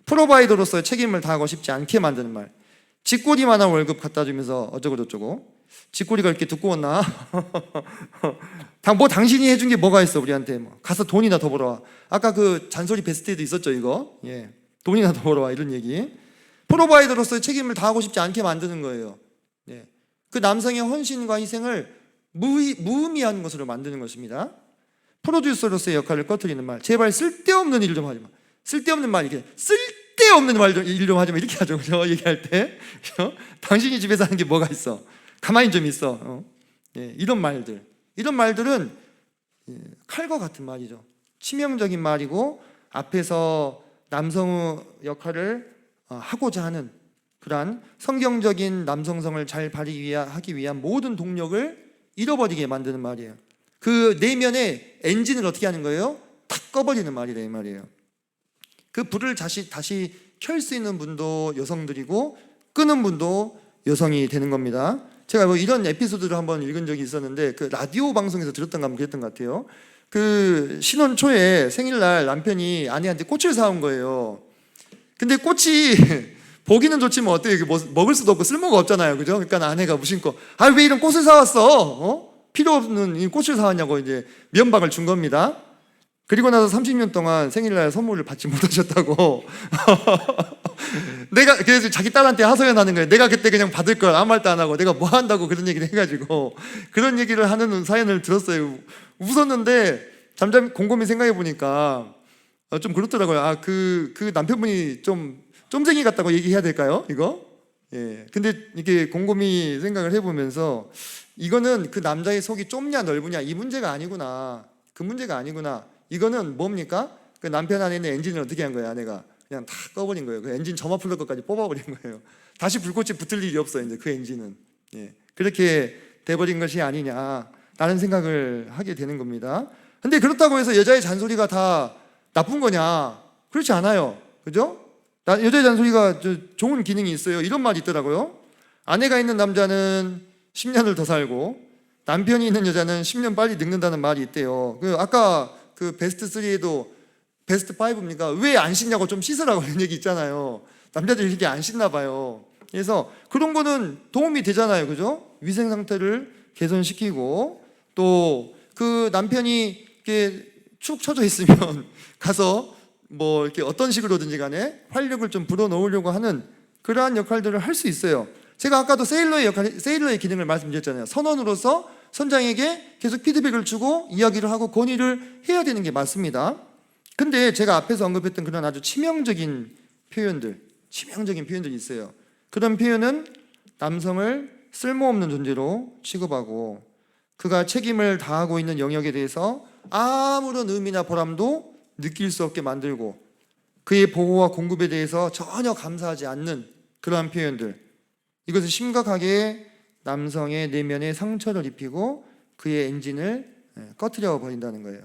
프로바이더로서의 책임을 다하고 싶지 않게 만드는 말. 쥐꼬리만한 월급 갖다 주면서 어쩌고 저쩌고. 쥐꼬리가 이렇게 두꺼웠나? 뭐 당신이 해준 게 뭐가 있어 우리한테. 뭐 가서 돈이나 더 벌어와. 아까 그 잔소리 베스트에도 있었죠 이거. 예. 돈이나 더 벌어와 이런 얘기. 프로바이더로서의 책임을 다하고 싶지 않게 만드는 거예요. 예. 그 남성의 헌신과 희생을 무의미한 것으로 만드는 것입니다. 프로듀서로서의 역할을 꺼트리는 말. 제발 쓸데없는 일 좀 하지 마. 쓸데없는 말, 이렇게 쓸데없는 일 좀 하지 마. 이렇게 하죠. 그죠? 얘기할 때. 그죠? 당신이 집에서 하는 게 뭐가 있어? 가만히 좀 있어. 예, 이런 말들. 이런 말들은 칼과 같은 말이죠. 치명적인 말이고 앞에서 남성의 역할을 하고자 하는 그러한 성경적인 남성성을 잘 발휘하기 위한 모든 동력을 잃어버리게 만드는 말이에요. 그 내면의 엔진을 어떻게 하는 거예요? 탁 꺼버리는 말이래 이 말이에요. 그 불을 다시 켤 수 있는 분도 여성들이고 끄는 분도 여성이 되는 겁니다. 제가 뭐 이런 에피소드를 한번 읽은 적이 있었는데 그 라디오 방송에서 들었던가 하면 그랬던 것 같아요. 그 신혼 초에 생일날 남편이 아내한테 꽃을 사온 거예요. 근데 꽃이 보기는 좋지만 어때요? 먹을 수도 없고 쓸모가 없잖아요. 그죠? 그러니까 아내가 무심코 왜 이런 꽃을 사왔어? 필요 없는 이 꽃을 사왔냐고 이제 면박을 준 겁니다. 그리고 나서 30년 동안 생일날 선물을 받지 못하셨다고. 그래서 자기 딸한테 하소연하는 거예요. 내가 그때 그냥 받을 걸 아무 말도 안 하고 내가 뭐 한다고 그런 얘기를 해가지고 그런 얘기를 하는 사연을 들었어요. 웃었는데 잠잠 곰곰이 생각해 보니까 좀 그렇더라고요. 그 남편분이 좀 쫌생이 같다고 얘기해야 될까요? 이거? 예. 근데 이게 곰곰이 생각을 해보면서 이거는 그 남자의 속이 좁냐 넓으냐 이 문제가 아니구나. 그 문제가 아니구나. 이거는 뭡니까? 그 남편 안에 있는 엔진을 어떻게 한 거예요? 아내가 그냥 다 꺼버린 거예요. 그 엔진 점화 풀릴 것까지 뽑아버린 거예요. 다시 불꽃이 붙을 일이 없어요. 이제 그 엔진은. 예. 그렇게 돼버린 것이 아니냐라는 생각을 하게 되는 겁니다. 근데 그렇다고 해서 여자의 잔소리가 다 나쁜 거냐? 그렇지 않아요. 그죠? 여자의 잔소리가 좋은 기능이 있어요. 이런 말이 있더라고요. 아내가 있는 남자는 10년을 더 살고 남편이 있는 여자는 10년 빨리 늙는다는 말이 있대요. 아까 그 베스트 3에도 베스트 5입니까? 왜 안 씻냐고 좀 씻으라고 이런 얘기 있잖아요. 남자들이 이렇게 안 씻나 봐요. 그래서 그런 거는 도움이 되잖아요. 그죠? 위생 상태를 개선시키고 또 그 남편이 이렇게 축 처져 있으면 가서 뭐 이렇게 어떤 식으로든지 간에 활력을 좀 불어넣으려고 하는 그러한 역할들을 할 수 있어요. 제가 아까도 세일러의 기능을 말씀드렸잖아요. 선원으로서 선장에게 계속 피드백을 주고 이야기를 하고 건의를 해야 되는 게 맞습니다. 근데 제가 앞에서 언급했던 그런 아주 치명적인 표현들이 있어요. 그런 표현은 남성을 쓸모없는 존재로 취급하고 그가 책임을 다하고 있는 영역에 대해서 아무런 의미나 보람도 느낄 수 없게 만들고 그의 보호와 공급에 대해서 전혀 감사하지 않는 그러한 표현들, 이것은 심각하게 남성의 내면에 상처를 입히고 그의 엔진을 꺼트려 버린다는 거예요.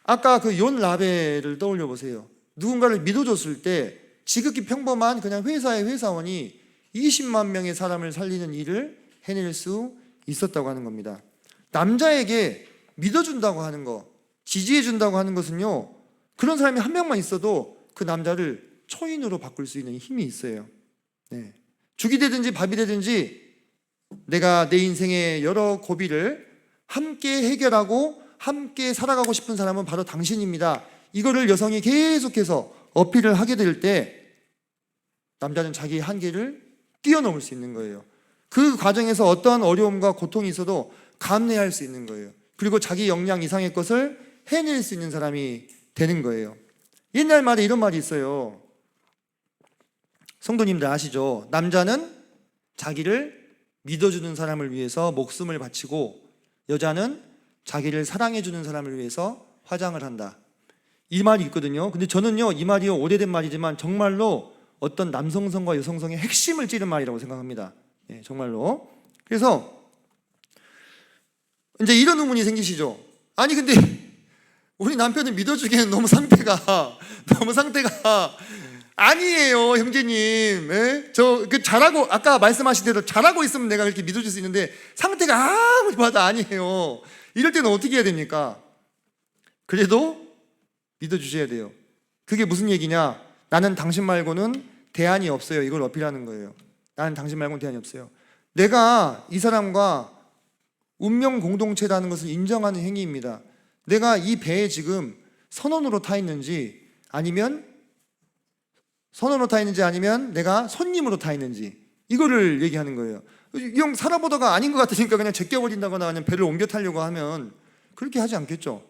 아까 그 욘 라벨을 떠올려 보세요. 누군가를 믿어줬을 때 지극히 평범한 그냥 회사의 회사원이 20만 명의 사람을 살리는 일을 해낼 수 있었다고 하는 겁니다. 남자에게 믿어준다고 하는 거, 지지해준다고 하는 것은요, 그런 사람이 한 명만 있어도 그 남자를 초인으로 바꿀 수 있는 힘이 있어요. 네. 죽이 되든지 밥이 되든지 내가 내 인생의 여러 고비를 함께 해결하고 함께 살아가고 싶은 사람은 바로 당신입니다. 이거를 여성이 계속해서 어필을 하게 될 때 남자는 자기의 한계를 뛰어넘을 수 있는 거예요. 그 과정에서 어떠한 어려움과 고통이 있어도 감내할 수 있는 거예요. 그리고 자기 역량 이상의 것을 해낼 수 있는 사람이 되는 거예요. 옛날 말에 이런 말이 있어요. 성도님들 아시죠? 남자는 자기를 믿어주는 사람을 위해서 목숨을 바치고 여자는 자기를 사랑해주는 사람을 위해서 화장을 한다. 이 말이 있거든요. 근데 저는요, 이 말이 오래된 말이지만 정말로 어떤 남성성과 여성성의 핵심을 찌른 말이라고 생각합니다. 예, 정말로. 그래서 이제 이런 의문이 생기시죠. 아니 근데 우리 남편을 믿어주기에는 너무 상태가 아니에요, 형제님. 예? 잘하고, 아까 말씀하신 대로 잘하고 있으면 내가 그렇게 믿어줄 수 있는데 상태가 아무리 봐도 아니에요. 이럴 때는 어떻게 해야 됩니까? 그래도 믿어주셔야 돼요. 그게 무슨 얘기냐? 나는 당신 말고는 대안이 없어요. 이걸 어필하는 거예요. 나는 당신 말고는 대안이 없어요. 내가 이 사람과 운명 공동체라는 것을 인정하는 행위입니다. 내가 이 배에 지금 선원으로 타 있는지 아니면 내가 손님으로 타 있는지 이거를 얘기하는 거예요. 이 형 살아보다가 아닌 것 같으니까 그냥 제껴버린다거나 그냥 배를 옮겨 타려고 하면 그렇게 하지 않겠죠.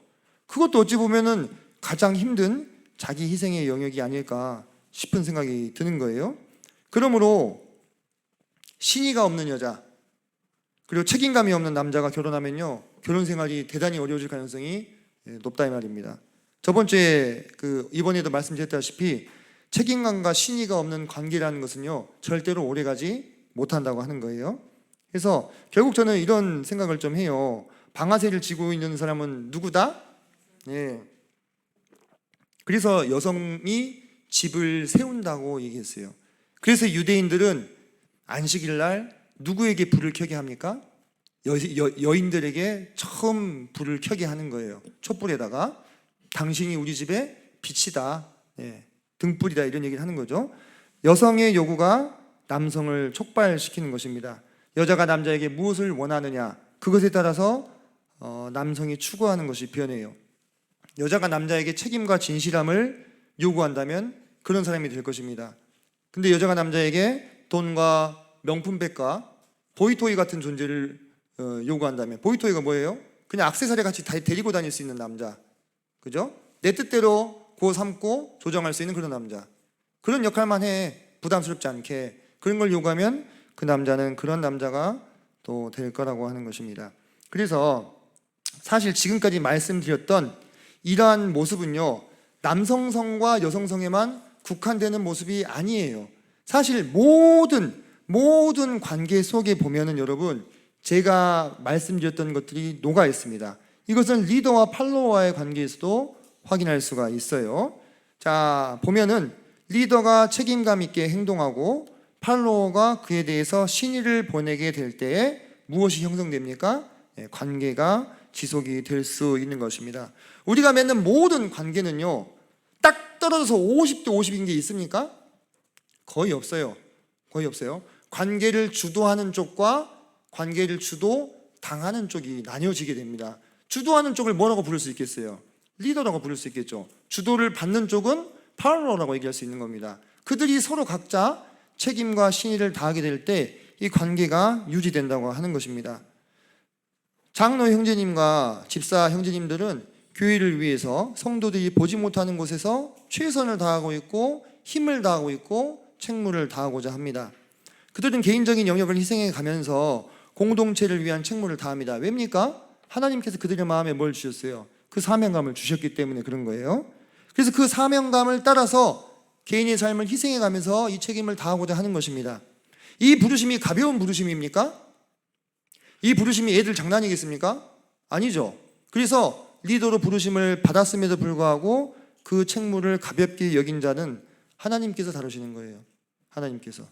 그것도 어찌 보면은 가장 힘든 자기 희생의 영역이 아닐까 싶은 생각이 드는 거예요. 그러므로 신의가 없는 여자 그리고 책임감이 없는 남자가 결혼하면요, 결혼 생활이 대단히 어려워질 가능성이 높다 이 말입니다. 저번 주에 이번에도 말씀드렸다시피 책임감과 신의가 없는 관계라는 것은요, 절대로 오래가지 못한다고 하는 거예요. 그래서 결국 저는 이런 생각을 좀 해요. 방아쇠를 쥐고 있는 사람은 누구다? 예. 그래서 여성이 집을 세운다고 얘기했어요. 그래서 유대인들은 안식일 날 누구에게 불을 켜게 합니까? 여인들에게 처음 불을 켜게 하는 거예요. 촛불에다가 당신이 우리 집의 빛이다, 예, 등불이다, 이런 얘기를 하는 거죠. 여성의 요구가 남성을 촉발시키는 것입니다. 여자가 남자에게 무엇을 원하느냐, 그것에 따라서 남성이 추구하는 것이 변해요. 여자가 남자에게 책임과 진실함을 요구한다면 그런 사람이 될 것입니다. 근데 여자가 남자에게 돈과 명품백과 보이토이 같은 존재를 요구한다면, 보이토이가 뭐예요? 그냥 액세서리 같이 데리고 다닐 수 있는 남자, 그죠? 내 뜻대로 고 삼고 조정할 수 있는 그런 남자, 그런 역할만 해, 부담스럽지 않게. 그런 걸 요구하면 그 남자는 그런 남자가 또 될 거라고 하는 것입니다. 그래서 사실 지금까지 말씀드렸던 이러한 모습은요, 남성성과 여성성에만 국한되는 모습이 아니에요. 사실 모든 관계 속에 보면은 여러분, 제가 말씀드렸던 것들이 녹아 있습니다. 이것은 리더와 팔로워와의 관계에서도 확인할 수가 있어요. 자, 보면은 리더가 책임감 있게 행동하고 팔로워가 그에 대해서 신의를 보내게 될 때에 무엇이 형성됩니까? 관계가 지속이 될 수 있는 것입니다. 우리가 맺는 모든 관계는요, 딱 떨어져서 50대 50인 게 있습니까? 거의 없어요. 관계를 주도하는 쪽과 관계를 주도당하는 쪽이 나뉘어지게 됩니다. 주도하는 쪽을 뭐라고 부를 수 있겠어요? 리더라고 부를 수 있겠죠. 주도를 받는 쪽은 팔로워라고 얘기할 수 있는 겁니다. 그들이 서로 각자 책임과 신의를 다하게 될 때 이 관계가 유지된다고 하는 것입니다. 장로 형제님과 집사 형제님들은 교회를 위해서 성도들이 보지 못하는 곳에서 최선을 다하고 있고 힘을 다하고 있고 책무를 다하고자 합니다. 그들은 개인적인 영역을 희생해 가면서 공동체를 위한 책무를 다합니다. 왜입니까? 하나님께서 그들의 마음에 뭘 주셨어요? 그 사명감을 주셨기 때문에 그런 거예요. 그래서 그 사명감을 따라서 개인의 삶을 희생해 가면서 이 책임을 다하고자 하는 것입니다. 이 부르심이 가벼운 부르심입니까? 이 부르심이 애들 장난이겠습니까? 아니죠. 그래서 리더로 부르심을 받았음에도 불구하고 그 책무를 가볍게 여긴 자는 하나님께서 다루시는 거예요. 하나님께서.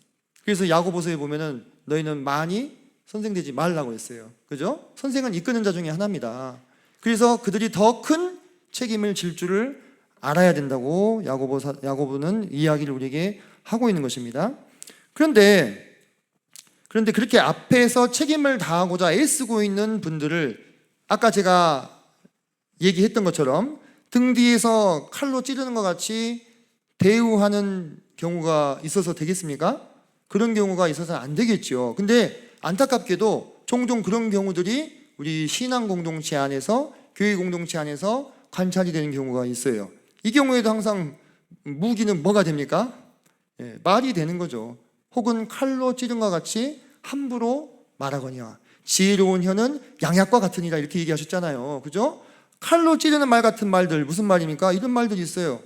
그래서 야고보서에 보면은 너희는 많이 선생되지 말라고 했어요. 그죠? 선생은 이끄는 자 중에 하나입니다. 그래서 그들이 더 큰 책임을 질 줄을 알아야 된다고 야고보는 이야기를 우리에게 하고 있는 것입니다. 그런데 그렇게 앞에서 책임을 다하고자 애쓰고 있는 분들을 아까 제가 얘기했던 것처럼 등 뒤에서 칼로 찌르는 것 같이 대우하는 경우가 있어서 되겠습니까? 그런 경우가 있어서는 안 되겠죠. 근데 안타깝게도 종종 그런 경우들이 우리 신앙 공동체 안에서, 교회 공동체 안에서 관찰이 되는 경우가 있어요. 이 경우에도 항상 무기는 뭐가 됩니까? 말이 되는 거죠. 혹은 칼로 찌른 것 같이 함부로 말하거니와 지혜로운 혀는 양약과 같으니라 이렇게 얘기하셨잖아요. 그죠? 칼로 찌르는 말 같은 말들 무슨 말입니까? 이런 말들이 있어요.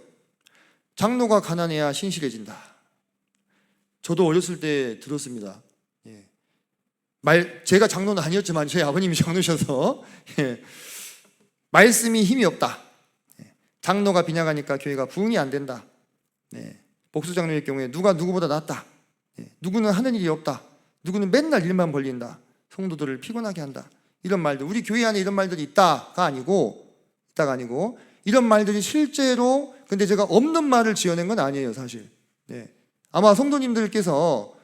장로가 가난해야 신실해진다. 저도 어렸을 때 들었습니다. 제가 장로는 아니었지만 저희 아버님이 장로셔서 말씀이 힘이 없다. 장로가 빈약하니까 교회가 부흥이 안 된다. 복수장로의 경우에 누가 누구보다 낫다. 누구는 하는 일이 없다. 누구는 맨날 일만 벌린다. 성도들을 피곤하게 한다. 이런 말들, 우리 교회 안에 이런 말들이 있다가 아니고 이런 말들이 실제로, 근데 제가 없는 말을 지어낸 건 아니에요, 사실. 아마 성도님들께서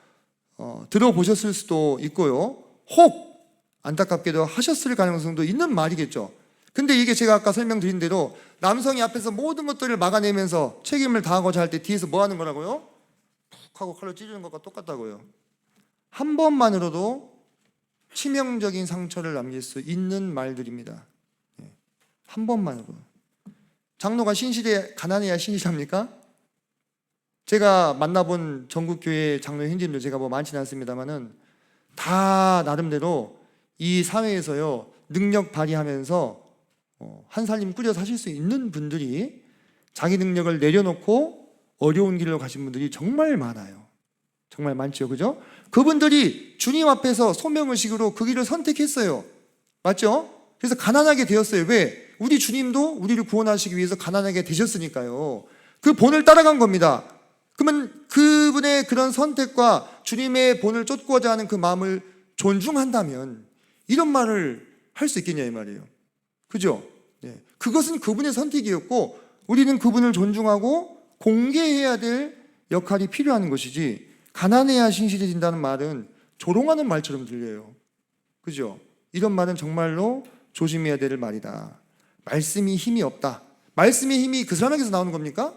들어보셨을 수도 있고요, 혹 안타깝게도 하셨을 가능성도 있는 말이겠죠. 근데 이게 제가 아까 설명드린 대로 남성이 앞에서 모든 것들을 막아내면서 책임을 다하고자 할 때 뒤에서 뭐 하는 거라고요? 푹 하고 칼로 찌르는 것과 똑같다고요. 한 번만으로도 치명적인 상처를 남길 수 있는 말들입니다. 한 번만으로. 장로가 가난해야 신실합니까? 제가 만나본 전국교회 장로 형제님들 제가 뭐 많지는 않습니다만은 다 나름대로 이 사회에서요 능력 발휘하면서 한 살림 꾸려 사실 수 있는 분들이 자기 능력을 내려놓고 어려운 길로 가신 분들이 정말 많아요. 정말 많죠, 그죠? 그분들이 주님 앞에서 소명의식으로 그 길을 선택했어요. 맞죠? 그래서 가난하게 되었어요. 왜? 우리 주님도 우리를 구원하시기 위해서 가난하게 되셨으니까요. 그 본을 따라간 겁니다. 그러면 그분의 그런 선택과 주님의 본을 쫓고자 하는 그 마음을 존중한다면 이런 말을 할 수 있겠냐 이 말이에요. 그죠? 그것은 그분의 선택이었고 우리는 그분을 존중하고 공개해야 될 역할이 필요한 것이지, 가난해야 신실해진다는 말은 조롱하는 말처럼 들려요. 그죠? 이런 말은 정말로 조심해야 될 말이다. 말씀이 힘이 없다. 말씀의 힘이 그 사람에게서 나오는 겁니까?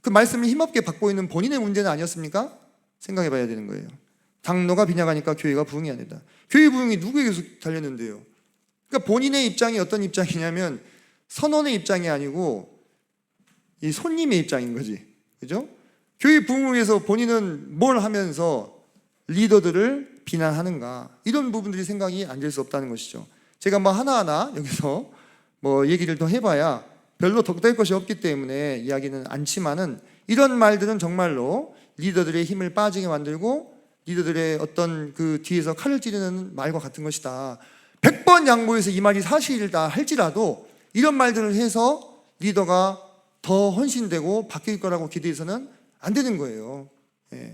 그 말씀을 힘없게 받고 있는 본인의 문제는 아니었습니까? 생각해 봐야 되는 거예요. 장로가 빈약하니까 교회가 부흥이 안 된다. 교회 부흥이 누구에게서 달렸는데요? 그러니까 본인의 입장이 어떤 입장이냐면 선원의 입장이 아니고 이 손님의 입장인 거지. 그죠? 교회 부흥을 위해서 본인은 뭘 하면서 리더들을 비난하는가, 이런 부분들이 생각이 안 될 수 없다는 것이죠. 제가 뭐 하나하나 여기서 뭐 얘기를 더 해봐야 별로 덕될 것이 없기 때문에 이야기는 않지만은 이런 말들은 정말로 리더들의 힘을 빠지게 만들고 리더들의 어떤 그 뒤에서 칼을 찌르는 말과 같은 것이다. 100번 양보해서 이 말이 사실이다 할지라도 이런 말들을 해서 리더가 더 헌신되고 바뀔 거라고 기대해서는 안 되는 거예요.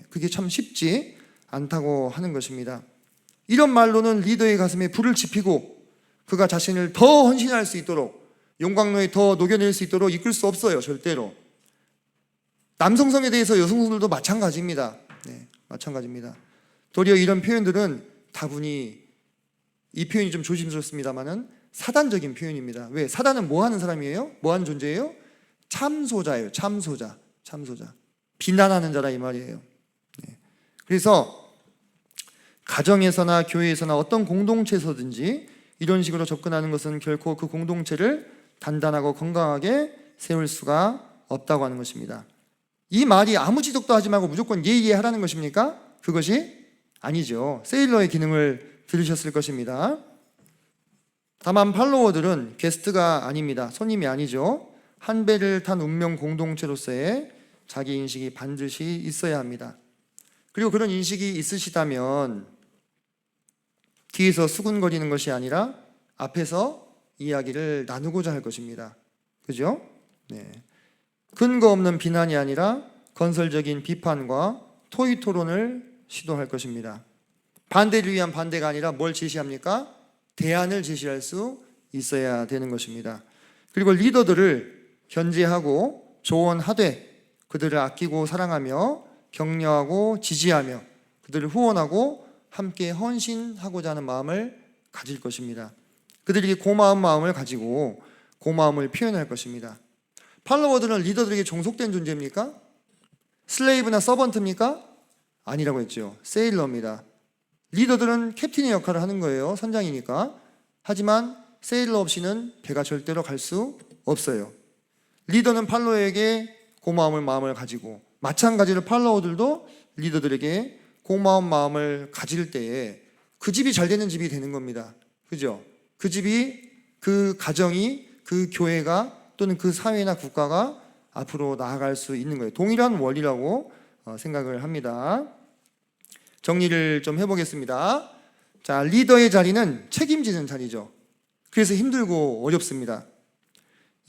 그게 참 쉽지 않다고 하는 것입니다. 이런 말로는 리더의 가슴에 불을 지피고 그가 자신을 더 헌신할 수 있도록, 용광로에 더 녹여낼 수 있도록 이끌 수 없어요. 절대로. 남성성에 대해서 여성들도 마찬가지입니다. 마찬가지입니다. 도리어 이런 표현들은 다분히, 이 표현이 좀 조심스럽습니다만은 사단적인 표현입니다. 왜? 사단은 뭐 하는 사람이에요? 뭐 하는 존재예요? 참소자예요. 참소자. 비난하는 자라 이 말이에요. 그래서 가정에서나 교회에서나 어떤 공동체에서든지 이런 식으로 접근하는 것은 결코 그 공동체를 단단하고 건강하게 세울 수가 없다고 하는 것입니다. 이 말이 아무 지적도 하지 말고 무조건 예의하라는 것입니까? 그것이 아니죠. 세일러의 기능을 들으셨을 것입니다. 다만 팔로워들은 게스트가 아닙니다. 손님이 아니죠. 한 배를 탄 운명 공동체로서의 자기 인식이 반드시 있어야 합니다. 그리고 그런 인식이 있으시다면 뒤에서 수군거리는 것이 아니라 앞에서 이야기를 나누고자 할 것입니다. 그죠? 근거 없는 비난이 아니라 건설적인 비판과 토의 토론을 시도할 것입니다. 반대를 위한 반대가 아니라 뭘 제시합니까? 대안을 제시할 수 있어야 되는 것입니다. 그리고 리더들을 견제하고 조언하되 그들을 아끼고 사랑하며 격려하고 지지하며 그들을 후원하고 함께 헌신하고자 하는 마음을 가질 것입니다. 그들에게 고마운 마음을 가지고 고마움을 표현할 것입니다. 팔로워들은 리더들에게 종속된 존재입니까? 슬레이브나 서번트입니까? 아니라고 했죠. 세일러입니다. 리더들은 캡틴의 역할을 하는 거예요. 선장이니까. 하지만 세일러 없이는 배가 절대로 갈 수 없어요. 리더는 팔로워에게 고마움을 마음을 가지고, 마찬가지로 팔로워들도 리더들에게 고마운 마음을 가질 때에 그 집이 잘 되는 집이 되는 겁니다. 그죠? 그 집이, 그 가정이, 그 교회가 또는 그 사회나 국가가 앞으로 나아갈 수 있는 거예요. 동일한 원리라고 생각을 합니다. 정리를 좀 해보겠습니다. 자, 리더의 자리는 책임지는 자리죠. 그래서 힘들고 어렵습니다.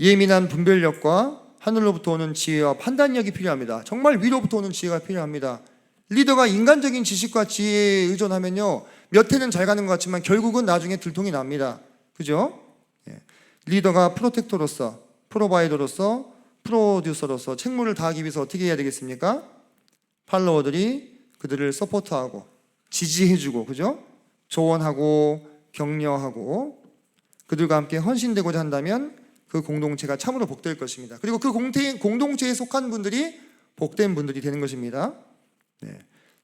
예민한 분별력과 하늘로부터 오는 지혜와 판단력이 필요합니다. 정말 위로부터 오는 지혜가 필요합니다. 리더가 인간적인 지식과 지혜에 의존하면요, 몇 해는 잘 가는 것 같지만 결국은 나중에 들통이 납니다. 그죠? 리더가 프로텍터로서, 프로바이더로서, 프로듀서로서 책무를 다하기 위해서 어떻게 해야 되겠습니까? 팔로워들이 그들을 서포트하고 지지해주고, 그죠? 조언하고 격려하고 그들과 함께 헌신되고자 한다면 그 공동체가 참으로 복될 것입니다. 그리고 그 공동체에 속한 분들이 복된 분들이 되는 것입니다.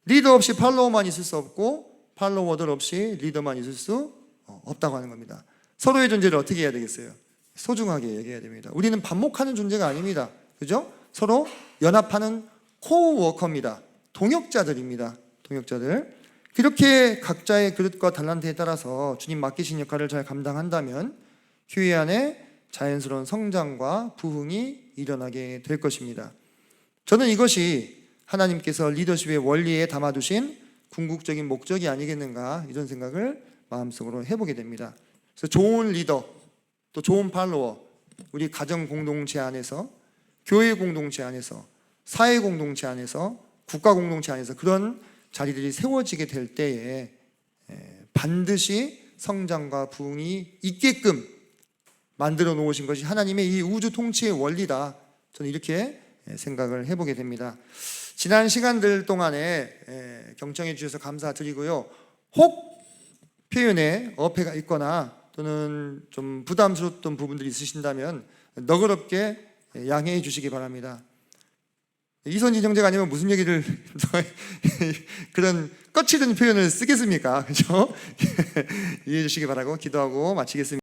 리더 없이 팔로워만 있을 수 없고 팔로워들 없이 리더만 있을 수 없다고 하는 겁니다. 서로의 존재를 어떻게 해야 되겠어요? 소중하게 얘기해야 됩니다. 우리는 반목하는 존재가 아닙니다. 그죠? 서로 연합하는 코워커입니다. 동역자들입니다. 동역자들. 그렇게 각자의 그릇과 달란트에 따라서 주님 맡기신 역할을 잘 감당한다면 교회 안에 자연스러운 성장과 부흥이 일어나게 될 것입니다. 저는 이것이 하나님께서 리더십의 원리에 담아두신 궁극적인 목적이 아니겠는가, 이런 생각을 마음속으로 해보게 됩니다. 그래서 좋은 리더, 또 좋은 팔로워, 우리 가정 공동체 안에서, 교회 공동체 안에서, 사회 공동체 안에서, 국가 공동체 안에서 그런 자리들이 세워지게 될 때에 반드시 성장과 부흥이 있게끔 만들어 놓으신 것이 하나님의 이 우주 통치의 원리다. 저는 이렇게 생각을 해보게 됩니다. 지난 시간들 동안에 경청해 주셔서 감사드리고요. 혹 표현에 어폐가 있거나 또는 좀 부담스러웠던 부분들이 있으신다면 너그럽게 양해해 주시기 바랍니다. 이선진 형제가 아니면 무슨 얘기를 그런 거칠은 표현을 쓰겠습니까? 그죠? 이해해 주시기 바라고 기도하고 마치겠습니다.